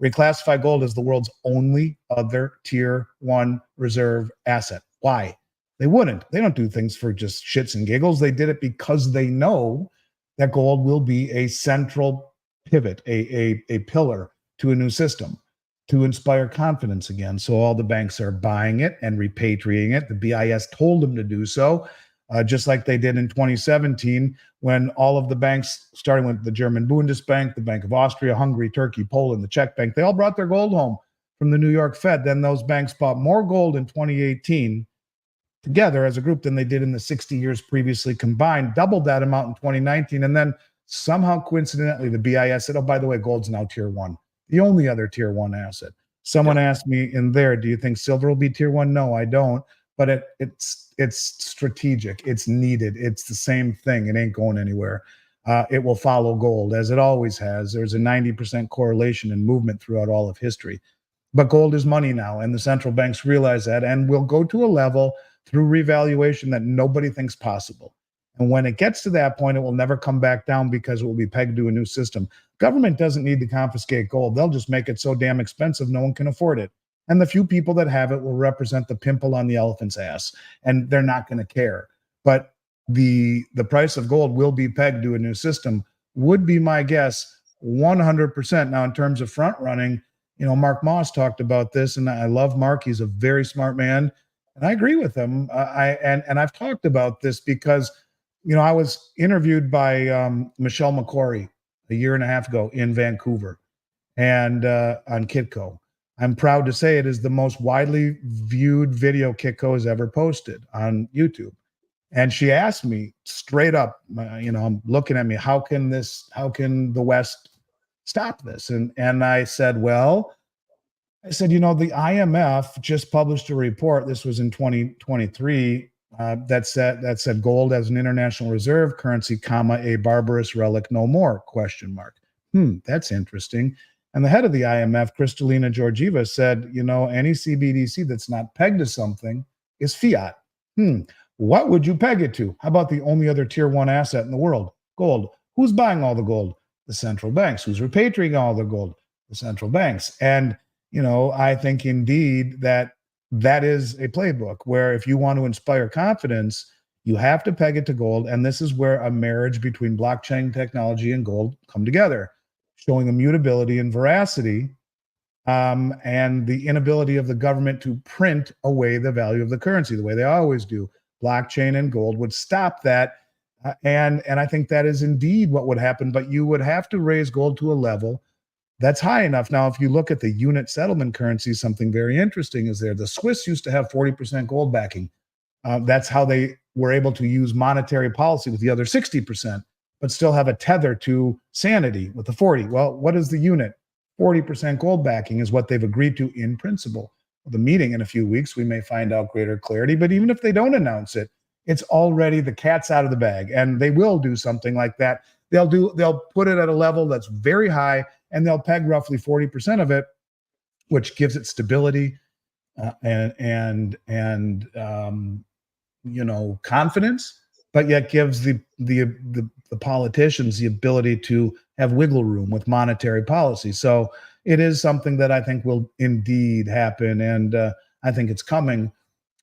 reclassify gold as the world's only other tier one reserve asset? Why? They wouldn't. They don't do things for just shits and giggles. They did it because they know that gold will be a central pivot, a pillar to a new system to inspire confidence again. So all the banks are buying it and repatriating it. The BIS told them to do so, just like they did in 2017 when all of the banks, starting with the German Bundesbank, the Bank of Austria, Hungary, Turkey, Poland, the Czech Bank, they all brought their gold home from the New York Fed. Then those banks bought more gold in 2018 together as a group than they did in the 60 years previously combined, doubled that amount in 2019. And then somehow coincidentally, the BIS said, "Oh, by the way, gold's now tier one, the only other tier one asset." Someone asked me in there, "Do you think silver will be tier one?" No, I don't. But it's strategic. It's needed. It's the same thing. It ain't going anywhere. It will follow gold as it always has. There's a 90% correlation in movement throughout all of history. But gold is money now, and the central banks realize that, and will go to a level through revaluation that nobody thinks possible. And when it gets to that point, it will never come back down because it will be pegged to a new system. Government doesn't need to confiscate gold. They'll just make it so damn expensive no one can afford it. And the few people that have it will represent the pimple on the elephant's ass, and they're not going to care. But the price of gold will be pegged to a new system, would be my guess, 100%. Now, in terms of front running, Mark Moss talked about this, and I love Mark. He's a very smart man, and I agree with him. I've talked about this because, I was interviewed by Michelle McCory a year and a half ago in Vancouver, and on Kitco. I'm proud to say it is the most widely viewed video Kitco has ever posted on YouTube. And she asked me straight up, I'm looking at me, how can the West stop this? And I said, the IMF just published a report. This was in 2023 that said gold as an international reserve currency, a barbarous relic no more, ? That's interesting. And the head of the IMF, Kristalina Georgieva, said, any CBDC that's not pegged to something is fiat. What would you peg it to? How about the only other tier one asset in the world? Gold. Who's buying all the gold? The central banks. Who's repatriating all the gold? The central banks. And, I think indeed that is a playbook where if you want to inspire confidence, You have to peg it to gold. And this is where a marriage between blockchain technology and gold come together, showing immutability and veracity, and the inability of the government to print away the value of the currency the way they always do. Blockchain and gold would stop that. And I think that is indeed what would happen, but you would have to raise gold to a level that's high enough. Now, if you look at the unit settlement currency, something very interesting is there. The Swiss used to have 40% gold backing. That's how they were able to use monetary policy with the other 60%, but still have a tether to sanity with the 40. Well, what is the unit? 40% gold backing is what they've agreed to in principle. The meeting in a few weeks, we may find out greater clarity, but even if they don't announce it, it's already the cat's out of the bag, and they will do something like that. They'll put it at a level that's very high, and they'll peg roughly 40% of it, which gives it stability and confidence, but yet gives the politicians the ability to have wiggle room with monetary policy. So it is something that I think will indeed happen, and I think it's coming.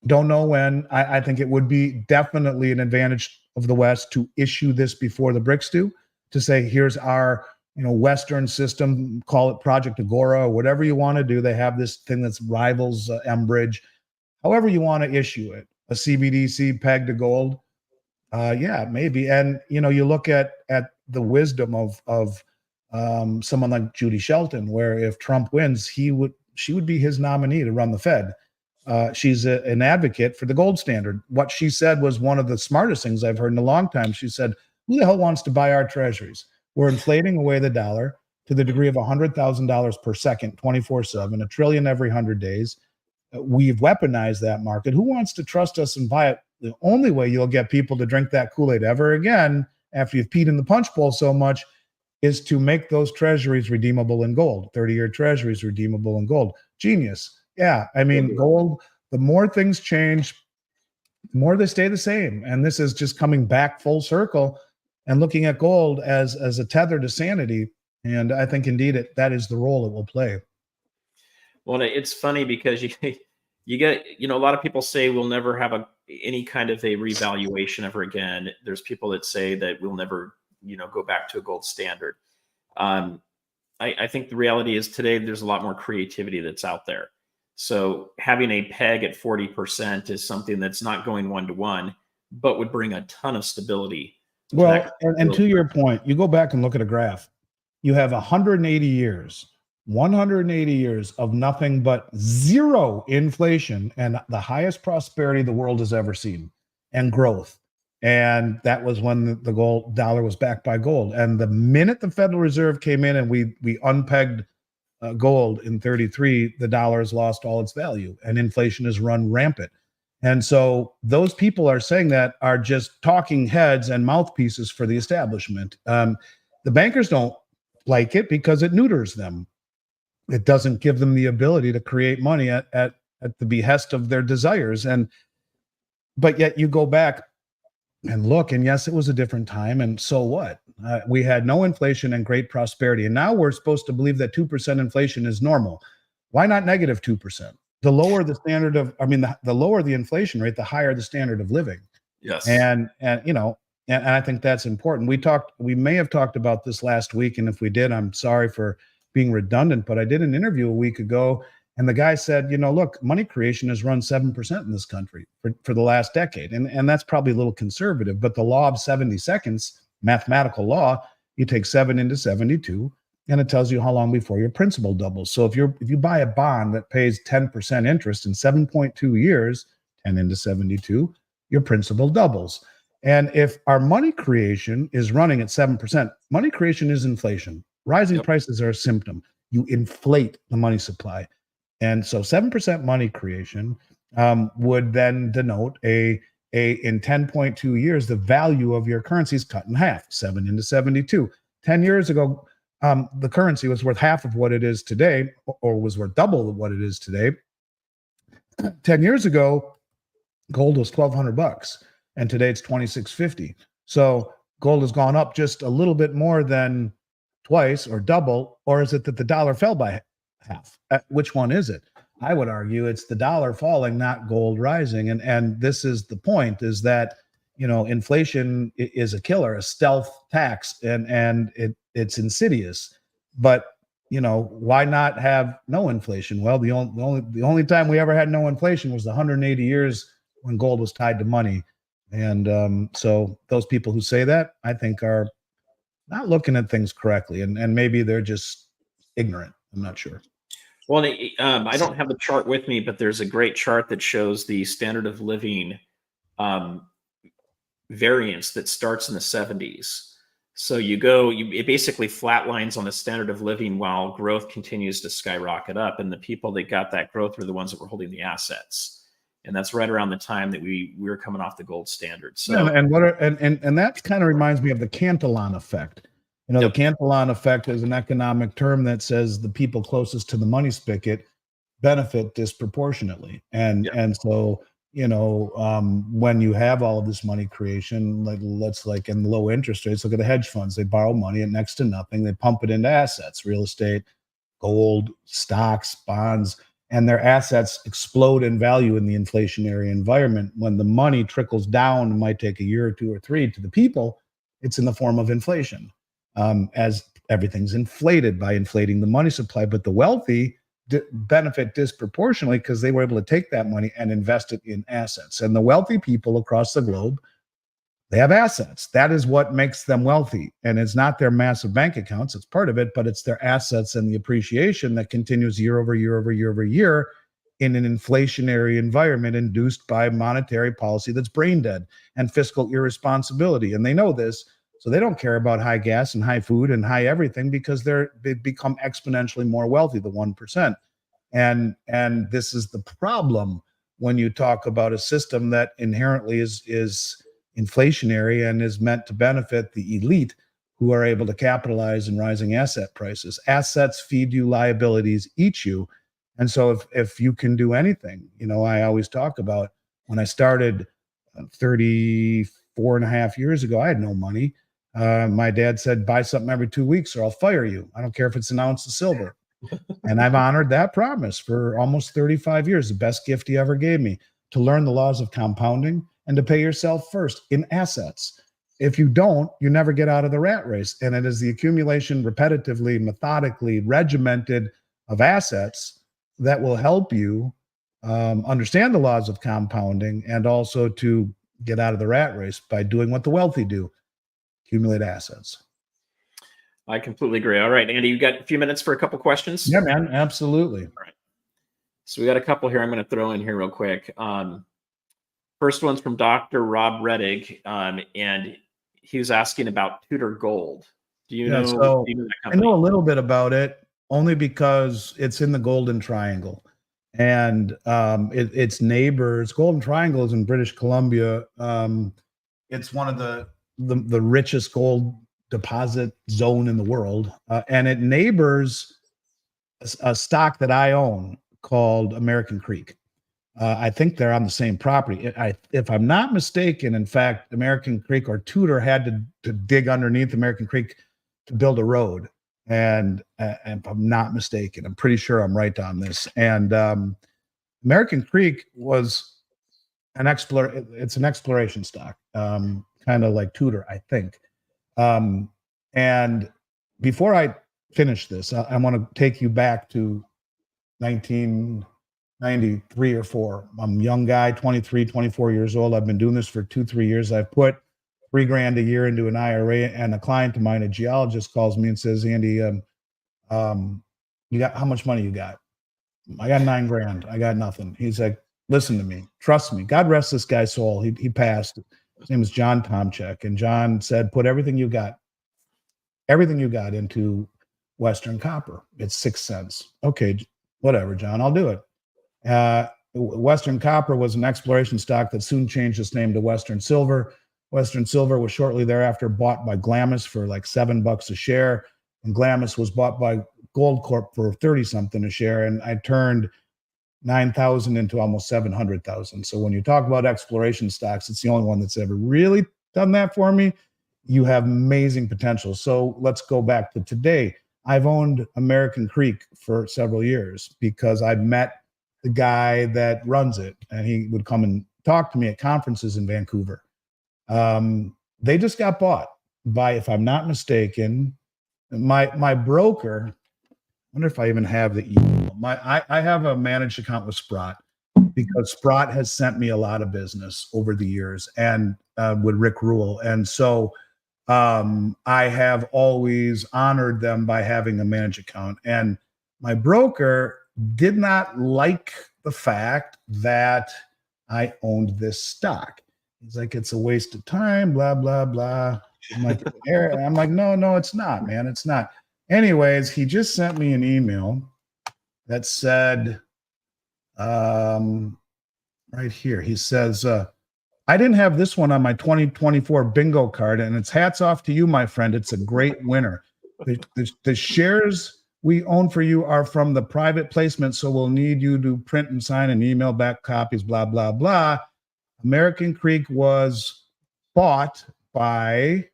Don't know when. I think it would be definitely an advantage of the West to issue this before the BRICS do, to say, here's our Western system, call it Project Agora or whatever you want to do. They have this thing that's rivals Mbridge. However you want to issue it, a CBDC pegged to gold. Yeah, maybe. And you look at the wisdom of someone like Judy Shelton, where if Trump wins, she would be his nominee to run the Fed. She's an advocate for the gold standard. What she said was one of the smartest things I've heard in a long time. She said, "Who the hell wants to buy our treasuries? We're inflating away the dollar to the degree of $100,000 per second, 24/7, $1 trillion every 100 days. We've weaponized that market. Who wants to trust us and buy it? The only way you'll get people to drink that Kool-Aid ever again, after you've peed in the punch bowl so much, is to make those treasuries redeemable in gold, 30-year treasuries redeemable in gold." Genius. Yeah, I mean, gold, the more things change, the more they stay the same. And this is just coming back full circle and looking at gold as a tether to sanity. And I think indeed that is the role it will play. Well, it's funny because you get, a lot of people say we'll never have any kind of a revaluation ever again. There's people that say that we'll never, go back to a gold standard. I think the reality is today there's a lot more creativity that's out there. So having a peg at 40% is something that's not going one-to-one, but would bring a ton of stability. Well, and to your point, you go back and look at a graph. You have 180 years of nothing but zero inflation and the highest prosperity the world has ever seen, and growth. And that was when the gold dollar was backed by gold. And the minute the Federal Reserve came in and we unpegged gold in 33, the dollar has lost all its value and inflation has run rampant. And so those people are saying that are just talking heads and mouthpieces for the establishment. The bankers don't like it because it neuters them. It doesn't give them the ability to create money at the behest of their desires. But yet you go back and look, and yes, it was a different time. And so what? We had no inflation and great prosperity. And now we're supposed to believe that 2% inflation is normal. Why not negative 2%? The lower the standard of, the lower the inflation rate, the higher the standard of living. Yes. And I think that's important. We may have talked about this last week. And if we did, I'm sorry for being redundant, but I did an interview a week ago. And the guy said, look, money creation has run 7% in this country for the last decade. And that's probably a little conservative, but the law of 70 seconds, mathematical law, you take 7 into 72, and it tells you how long before your principal doubles. So if you buy a bond that pays 10% interest in 7.2 years, 10 into 72, your principal doubles. And if our money creation is running at 7%, money creation is inflation. Rising prices are a symptom. You inflate the money supply. And so 7% money creation would then denote in 10.2 years, the value of your currency is cut in half, 7 into 72. 10 years ago, the currency was worth half of what it is today, or was worth double of what it is today. 10 years ago, gold was $1,200, and today it's $2,650. So gold has gone up just a little bit more than twice or double, or is it that the dollar fell by half? Which one is it? I would argue it's the dollar falling, not gold rising. And this is the point, is that inflation is a killer, a stealth tax, and it's insidious. But why not have no inflation? Well, the only time we ever had no inflation was the 180 years when gold was tied to money. And so those people who say that, I think, are not looking at things correctly, and maybe they're just ignorant. I'm not sure. Well, I don't have the chart with me, but there's a great chart that shows the standard of living variance that starts in the 70s. So it basically flatlines on the standard of living while growth continues to skyrocket up. And the people that got that growth were the ones that were holding the assets. And that's right around the time that we were coming off the gold standard. So and that kind of reminds me of the Cantillon effect. Yep. The Cantillon effect is an economic term that says the people closest to the money spigot benefit disproportionately. And so when you have all of this money creation, like in low interest rates, look at the hedge funds. They borrow money at next to nothing. They pump it into assets, real estate, gold, stocks, bonds, and their assets explode in value in the inflationary environment. When the money trickles down, it might take a year or two or three to the people, it's in the form of inflation, as everything's inflated by inflating the money supply. But the wealthy benefit disproportionately because they were able to take that money and invest it in assets. And the wealthy people across the globe, they have assets. That is what makes them wealthy. And it's not their massive bank accounts. It's part of it, but it's their assets and the appreciation that continues year over year over year over year in an inflationary environment induced by monetary policy that's brain dead and fiscal irresponsibility. And they know this, so they don't care about high gas and high food and high everything because they become exponentially more wealthy, the 1%. And this is the problem when you talk about a system that inherently is inflationary and is meant to benefit the elite who are able to capitalize in rising asset prices. Assets feed you, liabilities eat you. And so if you can do anything, I always talk about when I started 34 and a half years ago, I had no money. My dad said, buy something every 2 weeks or I'll fire you. I don't care if it's an ounce of silver. And I've honored that promise for almost 35 years. The best gift he ever gave me, to learn the laws of compounding and to pay yourself first in assets. If you don't, you never get out of the rat race. And it is the accumulation repetitively, methodically, regimented of assets that will help you understand the laws of compounding and also to get out of the rat race by doing what the wealthy do, accumulate assets. I completely agree. All right, Andy, you got a few minutes for a couple questions? Yeah, man, absolutely. All right. So we got a couple here I'm going to throw in here real quick. First one's from Dr. Rob Reddig, and he was asking about Tudor Gold. Do you know that company? I know a little bit about it, only because it's in the Golden Triangle. And its neighbors, Golden Triangle is in British Columbia. It's one of the richest gold deposit zone in the world, and it neighbors a stock that I own called American Creek. I think they're on the same property. If I'm not mistaken, in fact, American Creek or Tudor had to dig underneath American Creek to build a road. And if I'm not mistaken, I'm pretty sure I'm right on this. And American Creek was it's an exploration stock, kind of like Tudor, I think. And before I finish this, I want to take you back to 1993 or 4. I'm a young guy, 23, 24 years old. I've been doing this for 2-3 years. I've put $3,000 a year into an IRA, and a client of mine, a geologist, calls me and says, Andy, you got how much money you got? I got $9,000. I got nothing. He's like, listen to me, trust me. God rest this guy's soul. He passed. His name was John Tomchek, and John said, put everything you got into Western Copper. It's 6 cents. Okay, whatever, John, I'll do it. Western Copper was an exploration stock that soon changed its name to Western Silver. Western Silver was shortly thereafter bought by Glamis for like $7 a share, and Glamis was bought by Gold Corp for 30 something a share, and I turned 9,000 into almost 700,000. So when you talk about exploration stocks, it's the only one that's ever really done that for me. You have amazing potential. So let's go back to today. I've owned American Creek for several years because I've met the guy that runs it, and he would come and talk to me at conferences in Vancouver. They just got bought by, if I'm not mistaken, my broker. I wonder if I even have the email. I have a managed account with Sprott because Sprott has sent me a lot of business over the years, and with Rick Rule, and so I have always honored them by having a managed account. And my broker did not like the fact that I owned this stock. He's like, it's a waste of time, blah, blah, blah. I'm like, no, it's not, man. It's not. Anyways, he just sent me an email that said, right here, he says, I didn't have this one on my 2024 bingo card, and it's hats off to you, my friend. It's a great winner. The shares we own for you are from the private placement, so we'll need you to print and sign and email back copies, blah, blah, blah. American Creek was bought by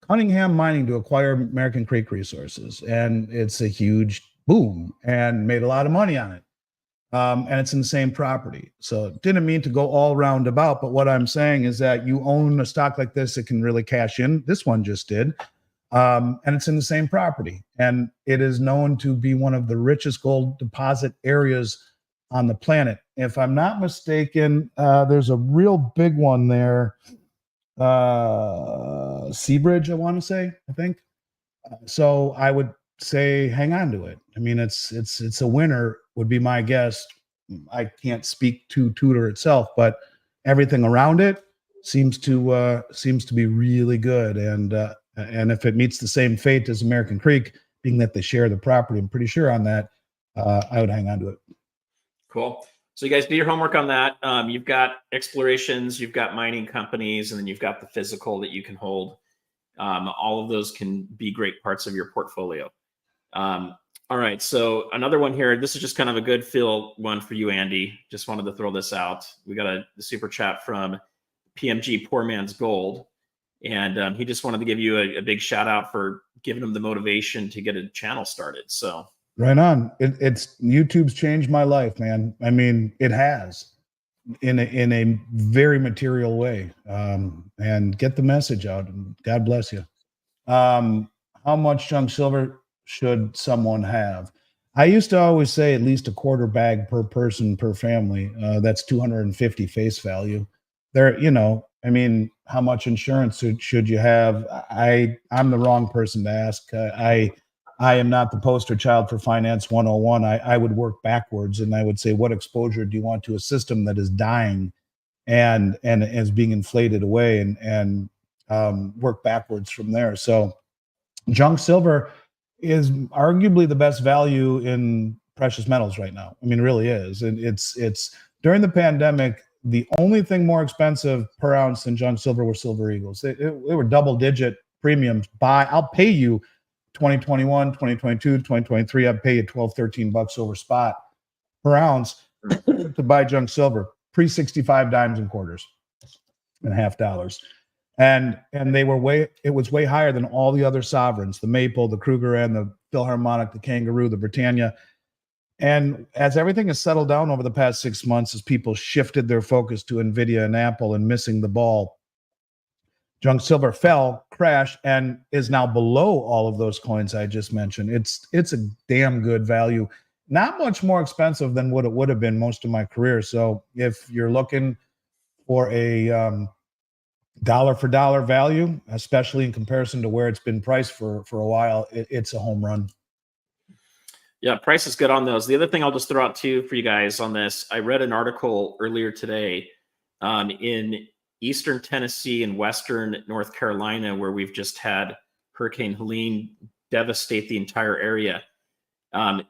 Cunningham Mining to acquire American Creek Resources, and it's a huge boom and made a lot of money on it. And it's in the same property. So didn't mean to go all roundabout, but what I'm saying is that you own a stock like this, it can really cash in. This one just did. And it's in the same property. And it is known to be one of the richest gold deposit areas on the planet. If I'm not mistaken, there's a real big one there. Seabridge, I want to say, I think. So I would say hang on to it. I mean, it's a winner would be my guess. I can't speak to Tudor itself, but everything around it seems to be really good. And if it meets the same fate as American Creek, being that they share the property, I'm pretty sure on that, I would hang on to it. Cool. So you guys do your homework on that. You've got explorations, you've got mining companies, and then you've got the physical that you can hold. All of those can be great parts of your portfolio. All right, so another one here. This is just kind of a good feel one for you, Andy. Just wanted to throw this out. We got a super chat from PMG Poor Man's Gold, and he just wanted to give you a big shout out for giving him the motivation to get a channel started. So right on. It's YouTube's changed my life, man. I mean, it has in a very material way. And get the message out. And God bless you. How much junk silver should someone have? I used to always say at least a quarter bag per person per family. That's 250 face value. There, I mean, how much insurance should you have? I'm the wrong person to ask. I am not the poster child for Finance 101. I would work backwards, and I would say, what exposure do you want to a system that is dying and is being inflated away, and work backwards from there. So junk silver is arguably the best value in precious metals right now. I mean, it really is. And it's during the pandemic, the only thing more expensive per ounce than junk silver were silver eagles. They were double digit premiums. I'll pay you 2021, 2022, 2023. I'd pay you $12-13 over spot per ounce to buy junk silver, pre 65 dimes and quarters and half dollars. And it was way higher than all the other sovereigns, the Maple, the Krugerrand, the Philharmonic, the Kangaroo, the Britannia. And as everything has settled down over the past 6 months, as people shifted their focus to Nvidia and Apple and missing the ball, junk silver fell, crashed, and is now below all of those coins I just mentioned. It's a damn good value. Not much more expensive than what it would have been most of my career. So if you're looking for a dollar for dollar value, especially in comparison to where it's been priced for a while, it's a home run. Yeah, price is good on those. The other thing I'll just throw out too for you guys on this, I read an article earlier today in Eastern Tennessee and Western North Carolina, where we've just had Hurricane Helene devastate the entire area.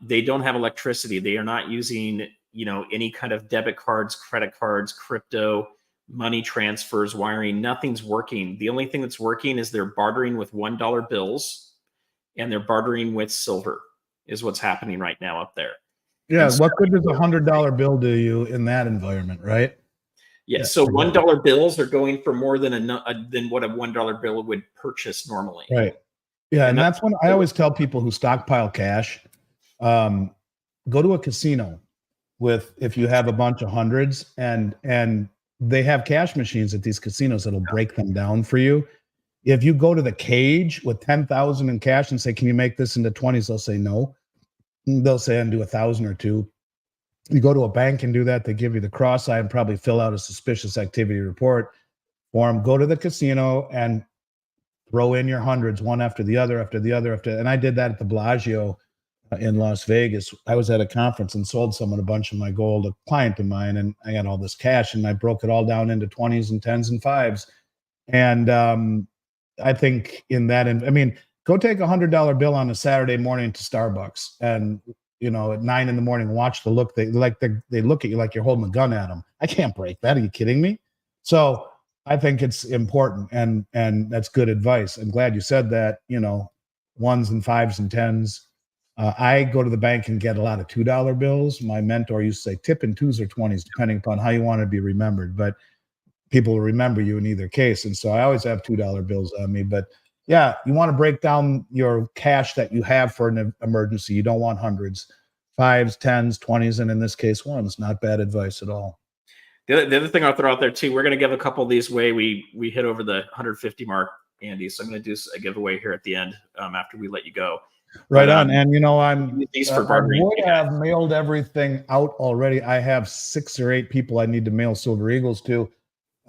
They don't have electricity. They are not using, any kind of debit cards, credit cards, crypto, money transfers, wiring. Nothing's working. The only thing that's working is they're bartering with $1 bills, and they're bartering with silver is what's happening right now up there. Yeah. So, what good does $100 bill do you in that environment, right? Yeah. So $1 bills are going for more than what a $1 bill would purchase normally. Right. Yeah. And that's when I always tell people who stockpile cash, go to a casino. with if you have a bunch of hundreds, and they have cash machines at these casinos that'll break them down for you. If you go to the cage with 10,000 in cash and say, "Can you make this into 20s?" They'll say no. They'll say, "And do 1,000 or two." You go to a bank and do that, they give you the cross eye and probably fill out a suspicious activity report form. Go to the casino and throw in your hundreds, one after the other, and I did that at the Bellagio in Las Vegas. I was at a conference and sold someone a bunch of my gold, a client of mine, and I had all this cash, and I broke it all down into 20s and 10s and 5s. And I think in that, I mean, go take $100 bill on a Saturday morning to Starbucks, and at 9 in the morning, watch the look. They look at you like you're holding a gun at them. I can't break that. Are you kidding me? So I think it's important, and that's good advice. I'm glad you said that. Ones and fives and tens. I go to the bank and get a lot of $2 bills. My mentor used to say, tip in 2s or 20s, depending upon how you want to be remembered. But people will remember you in either case. And so I always have $2 bills on me. But yeah, you want to break down your cash that you have for an emergency. You don't want hundreds, 5s, 10s, 20s, and in this case, ones. Not bad advice at all. The other thing I'll throw out there too, we're going to give a couple of these away. We hit over the 150 mark, Andy. So I'm going to do a giveaway here at the end after we let you go. Right on. And I'm these for I bartering. would have mailed everything out already. I have 6 or 8 people I need to mail Silver Eagles to.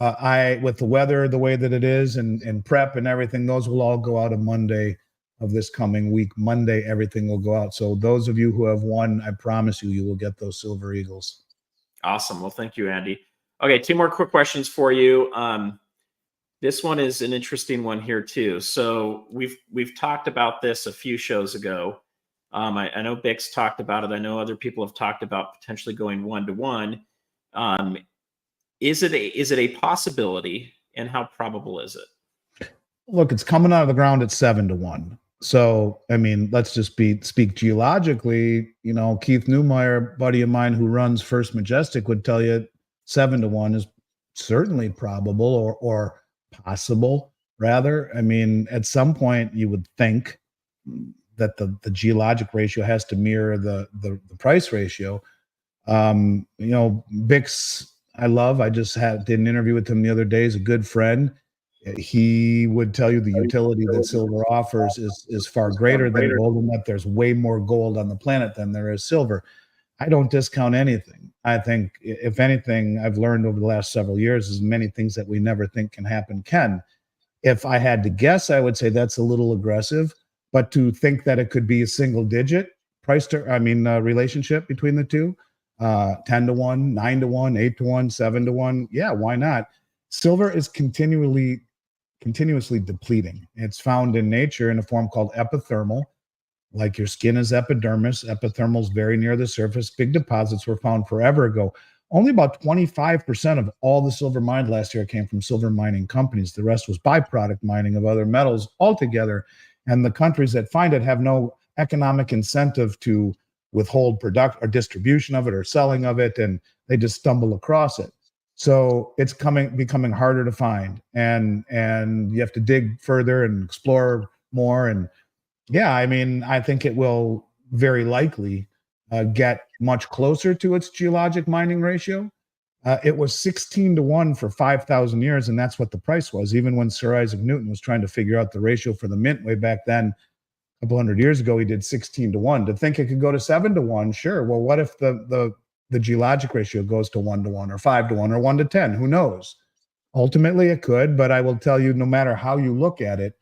With the weather the way that it is and prep and everything, those will all go out on Monday of this coming week. Monday, everything will go out. So those of you who have won, I promise you will get those Silver Eagles. Awesome. Well, thank you, Andy. Okay, 2 more quick questions for you. This one is an interesting one here too. So we've talked about this a few shows ago. I know BRICS talked about it. I know other people have talked about potentially going 1-to-1. Is it a possibility, and how probable is it? Look, it's coming out of the ground at 7-to-1. So, I mean, let's just speak geologically. Keith Newmeyer, buddy of mine who runs First Majestic, would tell you 7-to-1 is certainly probable or possible, rather. I mean, at some point, you would think that the geologic ratio has to mirror the price ratio. BRICS, I just did an interview with him the other day. He's a good friend. He would tell you the utility that silver offers is far greater than gold, and that there's way more gold on the planet than there is silver. I don't discount anything. I think, if anything, I've learned over the last several years is many things that we never think can happen can. If I had to guess, I would say that's a little aggressive. But to think that it could be a single digit relationship between the two, 10-to-1, 9-to-1, 8-to-1, 7-to-1. Yeah, why not? Silver is continuously depleting. It's found in nature in a form called epithermal. Like your skin is epidermis. Epithermal is very near the surface. Big deposits were found forever ago. Only about 25% of all the silver mined last year came from silver mining companies. The rest was byproduct mining of other metals altogether. And the countries that find it have no economic incentive to withhold production or distribution of it or selling of it, and they just stumble across it. So it's becoming harder to find, and you have to dig further and explore more. And yeah, I mean, I think it will very likely get much closer to its geologic mining ratio. It was 16-to-1 for 5,000 years, and that's what the price was. Even when Sir Isaac Newton was trying to figure out the ratio for the mint way back then, a couple hundred years ago, he did 16-to-1. To think it could go to 7-to-1, sure. Well, what if the geologic ratio goes to 1-to-1 or 5-to-1 or 1-to-10? Who knows? Ultimately, it could, but I will tell you, no matter how you look at it,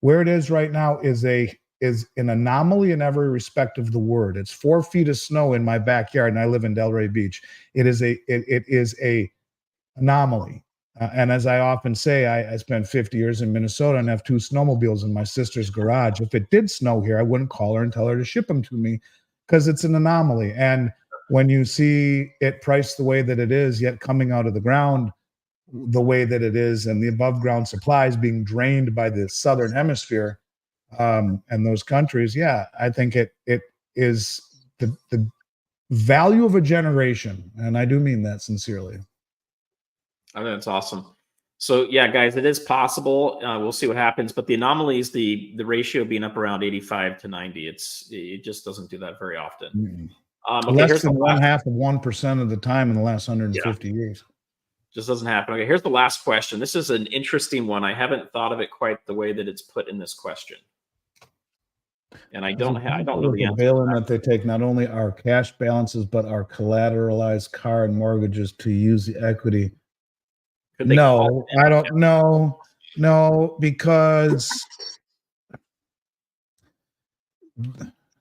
where it is right now is an anomaly in every respect of the word. It's 4 feet of snow in my backyard, and I live in Delray Beach. It is a anomaly. And as I often say, I spent 50 years in Minnesota and have 2 snowmobiles in my sister's garage. If it did snow here, I wouldn't call her and tell her to ship them to me, because it's an anomaly. And when you see it priced the way that it is, yet coming out of the ground the way that it is, and the above ground supplies being drained by the southern hemisphere and those countries, yeah, I think it is the value of a generation, and I do mean that sincerely. I think that's awesome. So yeah, guys, it is possible. We'll see what happens, but the anomalies, the ratio being up around 85-90, it just doesn't do that very often. Okay, Less here's the than last. 1/2 of 1% of the time in the last Yeah, 150 years. just doesn't happen. Okay, here's the last question. This is an interesting one. I haven't thought of it quite the way that it's put in this question, and I don't know With the the answer. bail-in that they take not only our cash balances but our collateralized car and mortgages to use the equity. Could they call No, I don't know. No, because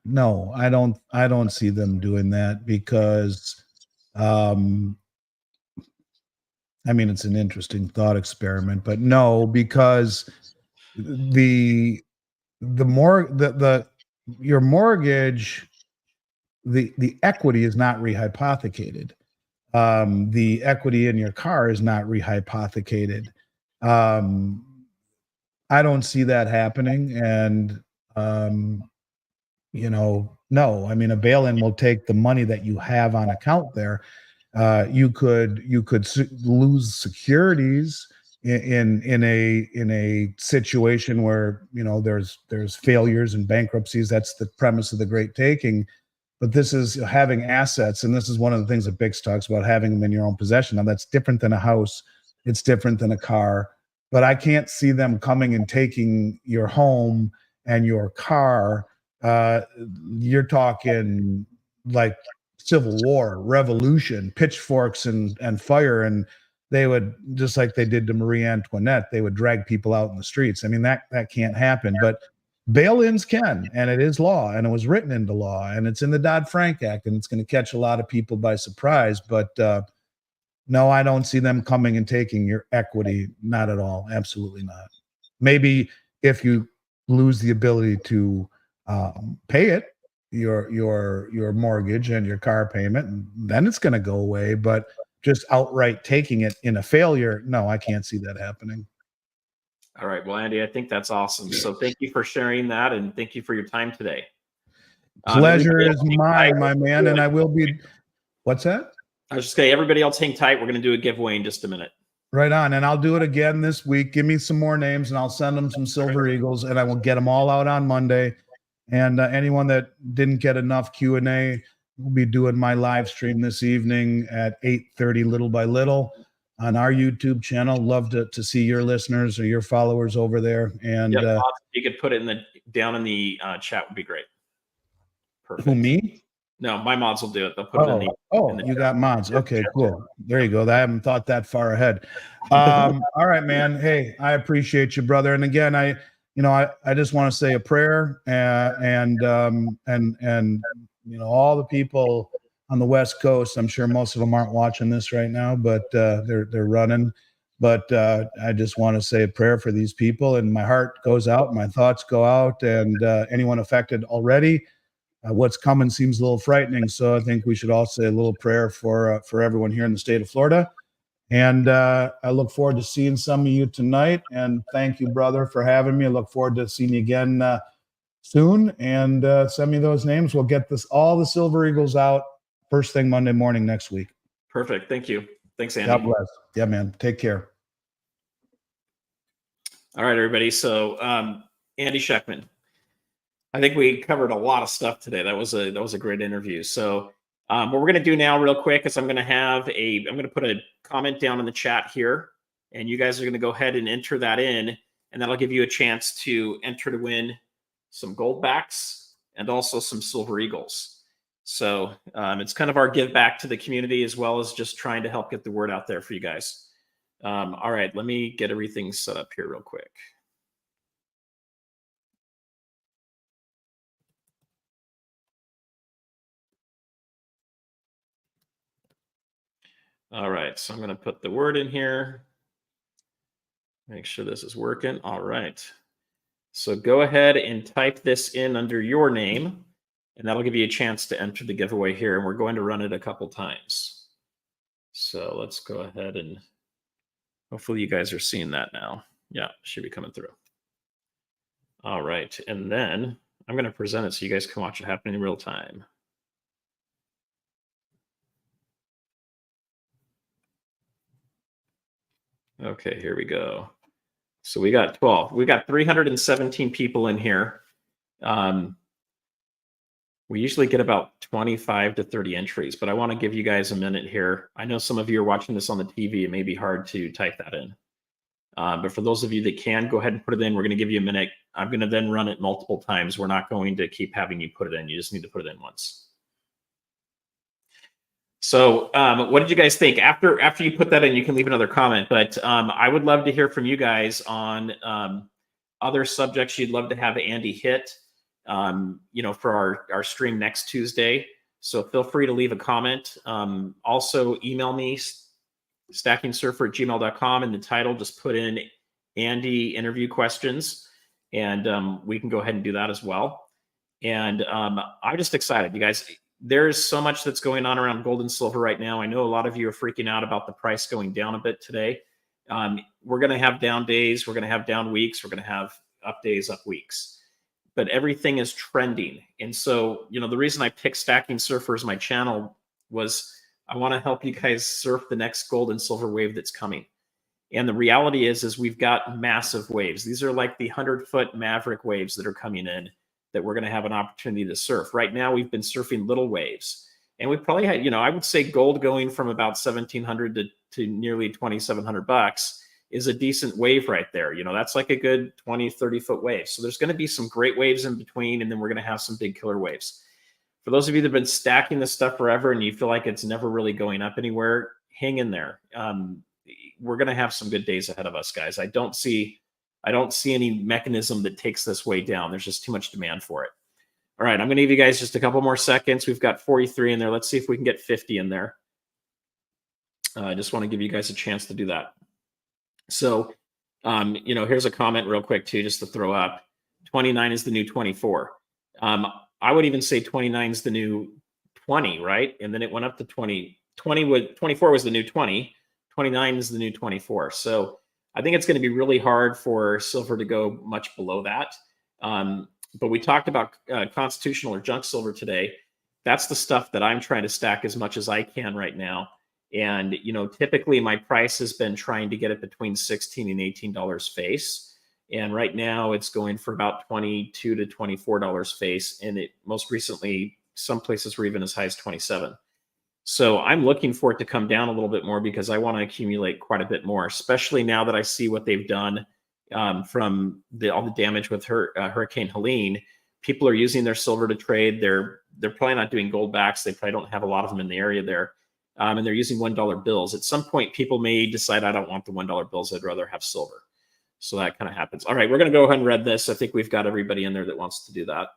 no, I don't see them doing that because I mean it's an interesting thought experiment, but no, because the your mortgage, the equity is not rehypothecated. The equity in your car is not rehypothecated. Um, I don't see that happening, and no. I mean, a bail-in will take the money that you have on account there. You could lose securities in a situation where there's failures and bankruptcies. That's the premise of the Great Taking. But this is having assets, and this is one of the things that BICS talks about, having them in your own possession. Now that's different than a house. It's different than a car. But I can't see them coming and taking your home and your car. You're talking like Civil War, revolution, pitchforks and fire, and they would, just like they did to Marie Antoinette, they would drag people out in the streets. I mean, that can't happen. But bail-ins can, and it is law, and it was written into law, and it's in the Dodd-Frank Act, and it's going to catch a lot of people by surprise. But no, I don't see them coming and taking your equity. Not at all. Absolutely not. Maybe if you lose the ability to pay it, your mortgage and your car payment, and then it's going to go away. But just outright taking it in a failure, no, I can't see that happening. All right. Well, Andy, I think that's awesome. So thank you for sharing that, and thank you for your time today. Pleasure is mine, my man, and I will be. What's that? I was just saying, everybody else hang tight. We're going to do a giveaway in just a minute. Right on, and I'll do it again this week. Give me some more names, and I'll send them some Silver Eagles, and I will get them all out on Monday. And anyone that didn't get enough Q&A, we'll be doing my live stream this evening at 8:30, little by little, on our YouTube channel. Love to see your listeners or your followers over there. And yep, you could put it down in the chat would be great. Perfect. Who, me? No, my mods will do it. They'll put it in the. Oh, you got mods. Okay, cool. There you go. I haven't thought that far ahead. All right, man. Hey, I appreciate you, brother. And again, I just want to say a prayer and all the people on the West Coast. I'm sure most of them aren't watching this right now, but they're running. But I just want to say a prayer for these people, and my heart goes out, my thoughts go out, and anyone affected already. What's coming seems a little frightening, so I think we should all say a little prayer for everyone here in the state of Florida. And I look forward to seeing some of you tonight. And thank you, brother, for having me. I look forward to seeing you again soon. And send me those names. We'll get all the Silver Eagles out first thing Monday morning next week. Perfect. Thank you. Thanks, Andy. God bless. Yeah, man. Take care. All right, everybody. So Andy Schectman. I think we covered a lot of stuff today. That was a great interview. So what we're going to do now real quick is I'm going to put a comment down in the chat here, and you guys are going to go ahead and enter that in, and that'll give you a chance to enter to win some gold backs and also some Silver Eagles. So it's kind of our give back to the community, as well as just trying to help get the word out there for you guys. All right, let me get everything set up here real quick. All right, so I'm going to put the word in here. Make sure this is working. All right. So go ahead and type this in under your name, and that'll give you a chance to enter the giveaway here. And we're going to run it a couple times. So let's go ahead and hopefully you guys are seeing that now. Yeah, should be coming through. All right. And then I'm going to present it so you guys can watch it happen in real time. Okay, here we go. So we got 12. We got 317 people in here. We usually get about 25 to 30 entries, but I want to give you guys a minute here. I know some of you are watching this on the TV. It may be hard to type that in. But for those of you that can, go ahead and put it in. We're going to give you a minute. I'm going to then run it multiple times. We're not going to keep having you put it in. You just need to put it in once. So what did you guys think? After you put that in, you can leave another comment. But I would love to hear from you guys on other subjects you'd love to have Andy hit, for our stream next Tuesday. So feel free to leave a comment. Also, email me, stackingsurfer@gmail.com. In the title, just put in Andy interview questions, and we can go ahead and do that as well. And I'm just excited, you guys. There's so much that's going on around gold and silver right now. I know a lot of you are freaking out about the price going down a bit today. We're going to have down days. We're going to have down weeks. We're going to have up days, up weeks. But everything is trending. And so, the reason I picked Stacking Surfer as my channel was I want to help you guys surf the next gold and silver wave that's coming. And the reality is we've got massive waves. These are like the 100-foot maverick waves that are coming in that we're going to have an opportunity to surf. Right now, we've been surfing little waves. And we probably had, I would say gold going from about 1,700 to nearly 2,700 bucks is a decent wave right there. That's like a good 20, 30-foot wave. So there's going to be some great waves in between, and then we're going to have some big killer waves. For those of you that have been stacking this stuff forever and you feel like it's never really going up anywhere, hang in there. We're going to have some good days ahead of us, guys. I don't see any mechanism that takes this way down. There's just too much demand for it. All right, I'm going to give you guys just a couple more seconds. We've got 43 in there. Let's see if we can get 50 in there. I just want to give you guys a chance to do that. So, here's a comment real quick too, just to throw up. 29 is the new 24. I would even say 29 is the new 20, right? And then it went up to 20. 24 was the new 20. 29 is the new 24. So I think it's going to be really hard for silver to go much below that. But we talked about constitutional or junk silver today. That's the stuff that I'm trying to stack as much as I can right now. And, typically my price has been trying to get it between $16 and $18 face. And right now it's going for about $22 to $24 face. And it most recently, some places were even as high as 27. So I'm looking for it to come down a little bit more because I want to accumulate quite a bit more, especially now that I see what they've done from all the damage with Hurricane Helene. People are using their silver to trade. They're probably not doing gold backs. They probably don't have a lot of them in the area there. And they're using $1 bills. At some point, people may decide, I don't want the $1 bills. I'd rather have silver. So that kind of happens. All right, we're going to go ahead and read this. I think we've got everybody in there that wants to do that.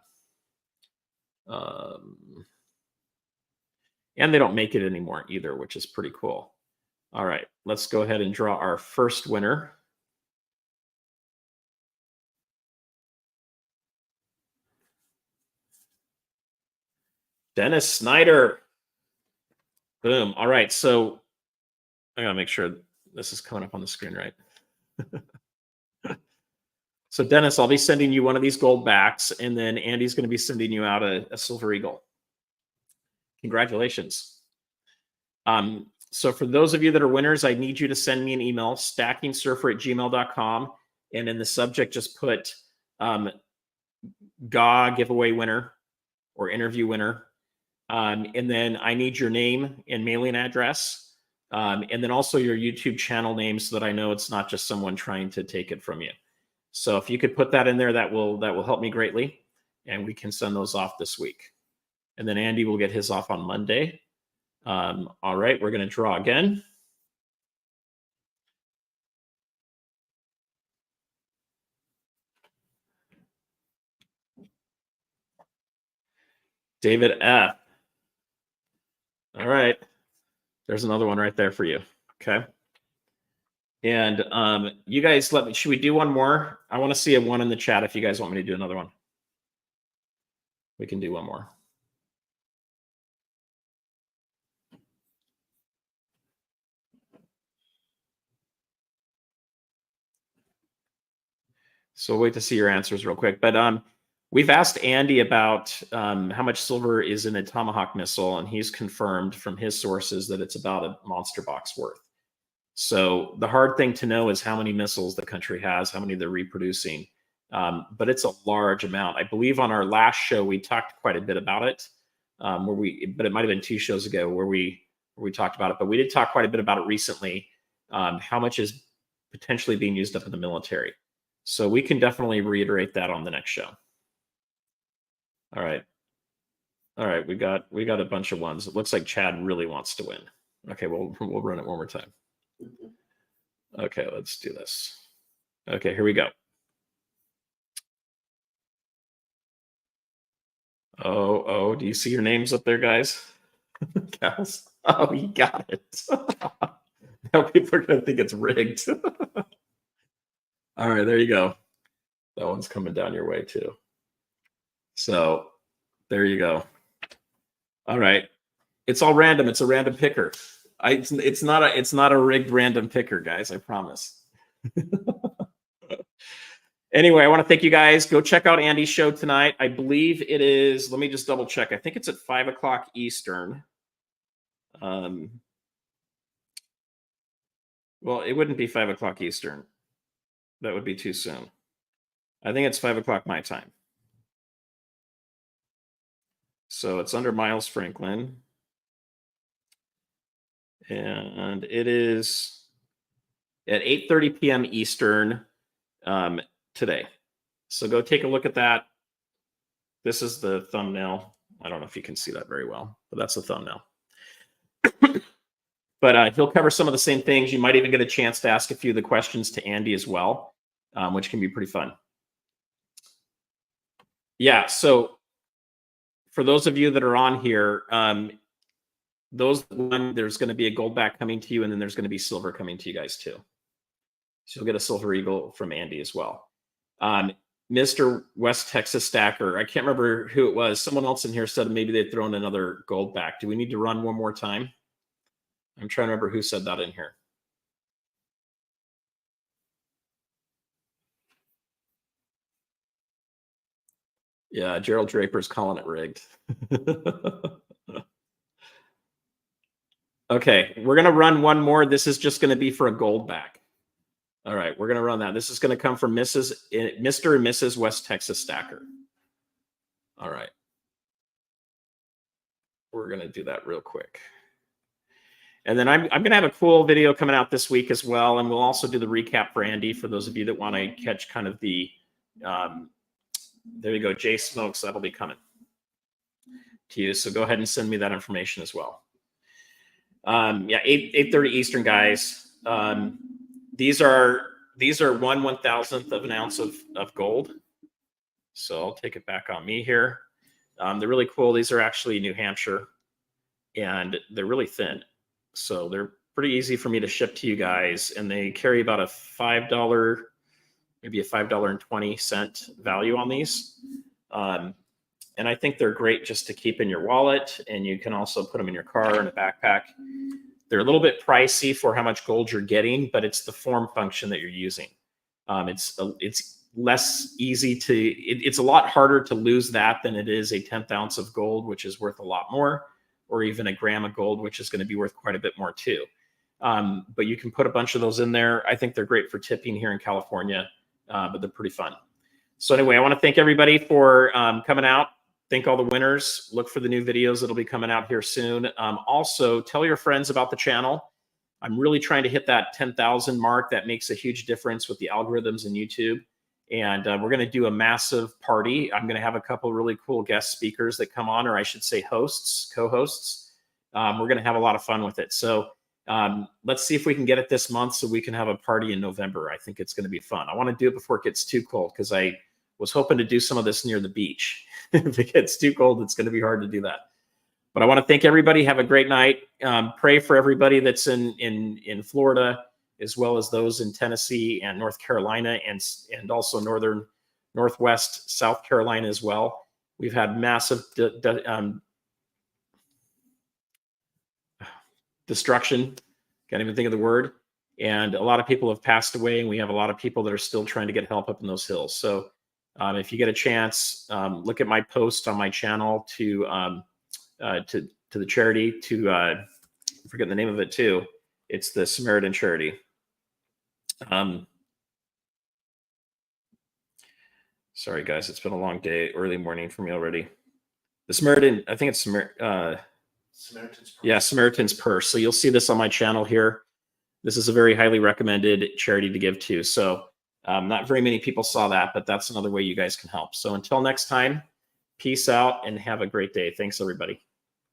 And they don't make it anymore either, which is pretty cool. All right, let's go ahead and draw our first winner. Dennis Snyder. Boom. All right, so I gotta make sure this is coming up on the screen right. So Dennis, I'll be sending you one of these gold backs, and then Andy's going to be sending you out a Silver Eagle. Congratulations. So for those of you that are winners, I need you to send me an email, stackingsurfer@gmail.com, and in the subject, just put GA giveaway winner or interview winner. And then I need your name and mailing address, and then also your YouTube channel name so that I know it's not just someone trying to take it from you. So if you could put that in there, that will help me greatly, and we can send those off this week. And then Andy will get his off on Monday. All right, we're going to draw again. David F. All right, there's another one right there for you. Okay. And you guys, should we do one more? I want to see a one in the chat if you guys want me to do another one. We can do one more. So we'll wait to see your answers real quick. But we've asked Andy about how much silver is in a Tomahawk missile, and he's confirmed from his sources that it's about a monster box worth. So the hard thing to know is how many missiles the country has, how many they're reproducing. but it's a large amount. I believe on our last show we talked quite a bit about it, but it might have been 2 shows ago where we talked about it. But we did talk quite a bit about it recently. How much is potentially being used up in the military? So we can definitely reiterate that on the next show. All right. We got a bunch of ones. It looks like Chad really wants to win. Okay, we'll run it one more time. Okay, let's do this. Okay, here we go. Oh, do you see your names up there, guys? Gals? Oh, you got it. Now people are gonna think it's rigged. All right, there you go. That one's coming down your way too. So there you go. All right. It's all random. It's a random picker. It's not a rigged random picker, guys. I promise. Anyway, I want to thank you guys. Go check out Andy's show tonight. I believe it is. Let me just double check. I think it's at 5 o'clock Eastern. Well, it wouldn't be 5 o'clock Eastern. That would be too soon. I think it's 5 o'clock my time. So it's under Miles Franklin. And it is at 8:30 p.m. Eastern today. So go take a look at that. This is the thumbnail. I don't know if you can see that very well, but that's the thumbnail. But he'll cover some of the same things. You might even get a chance to ask a few of the questions to Andy as well, which can be pretty fun. Yeah, so for those of you that are on here, there's going to be a gold back coming to you, and then there's going to be silver coming to you guys too. So you'll get a silver eagle from Andy as well. Mr. West Texas Stacker, I can't remember who it was. Someone else in here said maybe they'd thrown another gold back. Do we need to run one more time? I'm trying to remember who said that in here. Yeah, Gerald Draper's calling it rigged. Okay, we're going to run one more. This is just going to be for a gold back. All right, we're going to run that. This is going to come from Mr. and Mrs. West Texas Stacker. All right. We're going to do that real quick. And then I'm going to have a cool video coming out this week as well. And we'll also do the recap for Andy for those of you that want to catch kind of the, there you go, Jay Smokes, that'll be coming to you. So go ahead and send me that information as well. Yeah, 8:30 Eastern, guys. These are 1/1000th of an ounce of gold. So I'll take it back on me here. They're really cool. These are actually New Hampshire, and they're really thin. So they're pretty easy for me to ship to you guys, and they carry about a $5, maybe a $5.20 value on these. And I think they're great just to keep in your wallet, and you can also put them in your car in a backpack. They're a little bit pricey for how much gold you're getting, but it's the form function that you're using. It's less easy to, it's a lot harder to lose that than it is a 10th ounce of gold, which is worth a lot more, or even a gram of gold, which is going to be worth quite a bit more too. But you can put a bunch of those in there. I think they're great for tipping here in California, but they're pretty fun. So anyway, I want to thank everybody for coming out. Thank all the winners. Look for the new videos that'll be coming out here soon. Also, tell your friends about the channel. I'm really trying to hit that 10,000 mark. That makes a huge difference with the algorithms in YouTube. And we're going to do a massive party. I'm going to have a couple really cool guest speakers that come on, or I should say hosts, co-hosts. We're going to have a lot of fun with it. So let's see if we can get it this month so we can have a party in November. I think it's going to be fun. I want to do it before it gets too cold, because I was hoping to do some of this near the beach. If it gets too cold, it's going to be hard to do that. But I want to thank everybody. Have a great night. Pray for everybody that's in Florida, as well as those in Tennessee and North Carolina, and also Northwest South Carolina as well. We've had massive destruction. Can't even think of the word. And a lot of people have passed away, and we have a lot of people that are still trying to get help up in those hills. So if you get a chance, look at my post on my channel to the charity, to I forget the name of it too. It's the Samaritan Charity. Sorry, guys. It's been a long day, early morning for me already. The Samaritan, I think it's Samaritan's Purse. Yeah, Samaritan's Purse. So you'll see this on my channel here. This is a very highly recommended charity to give to. So not very many people saw that, but that's another way you guys can help. So until next time, peace out and have a great day. Thanks, everybody.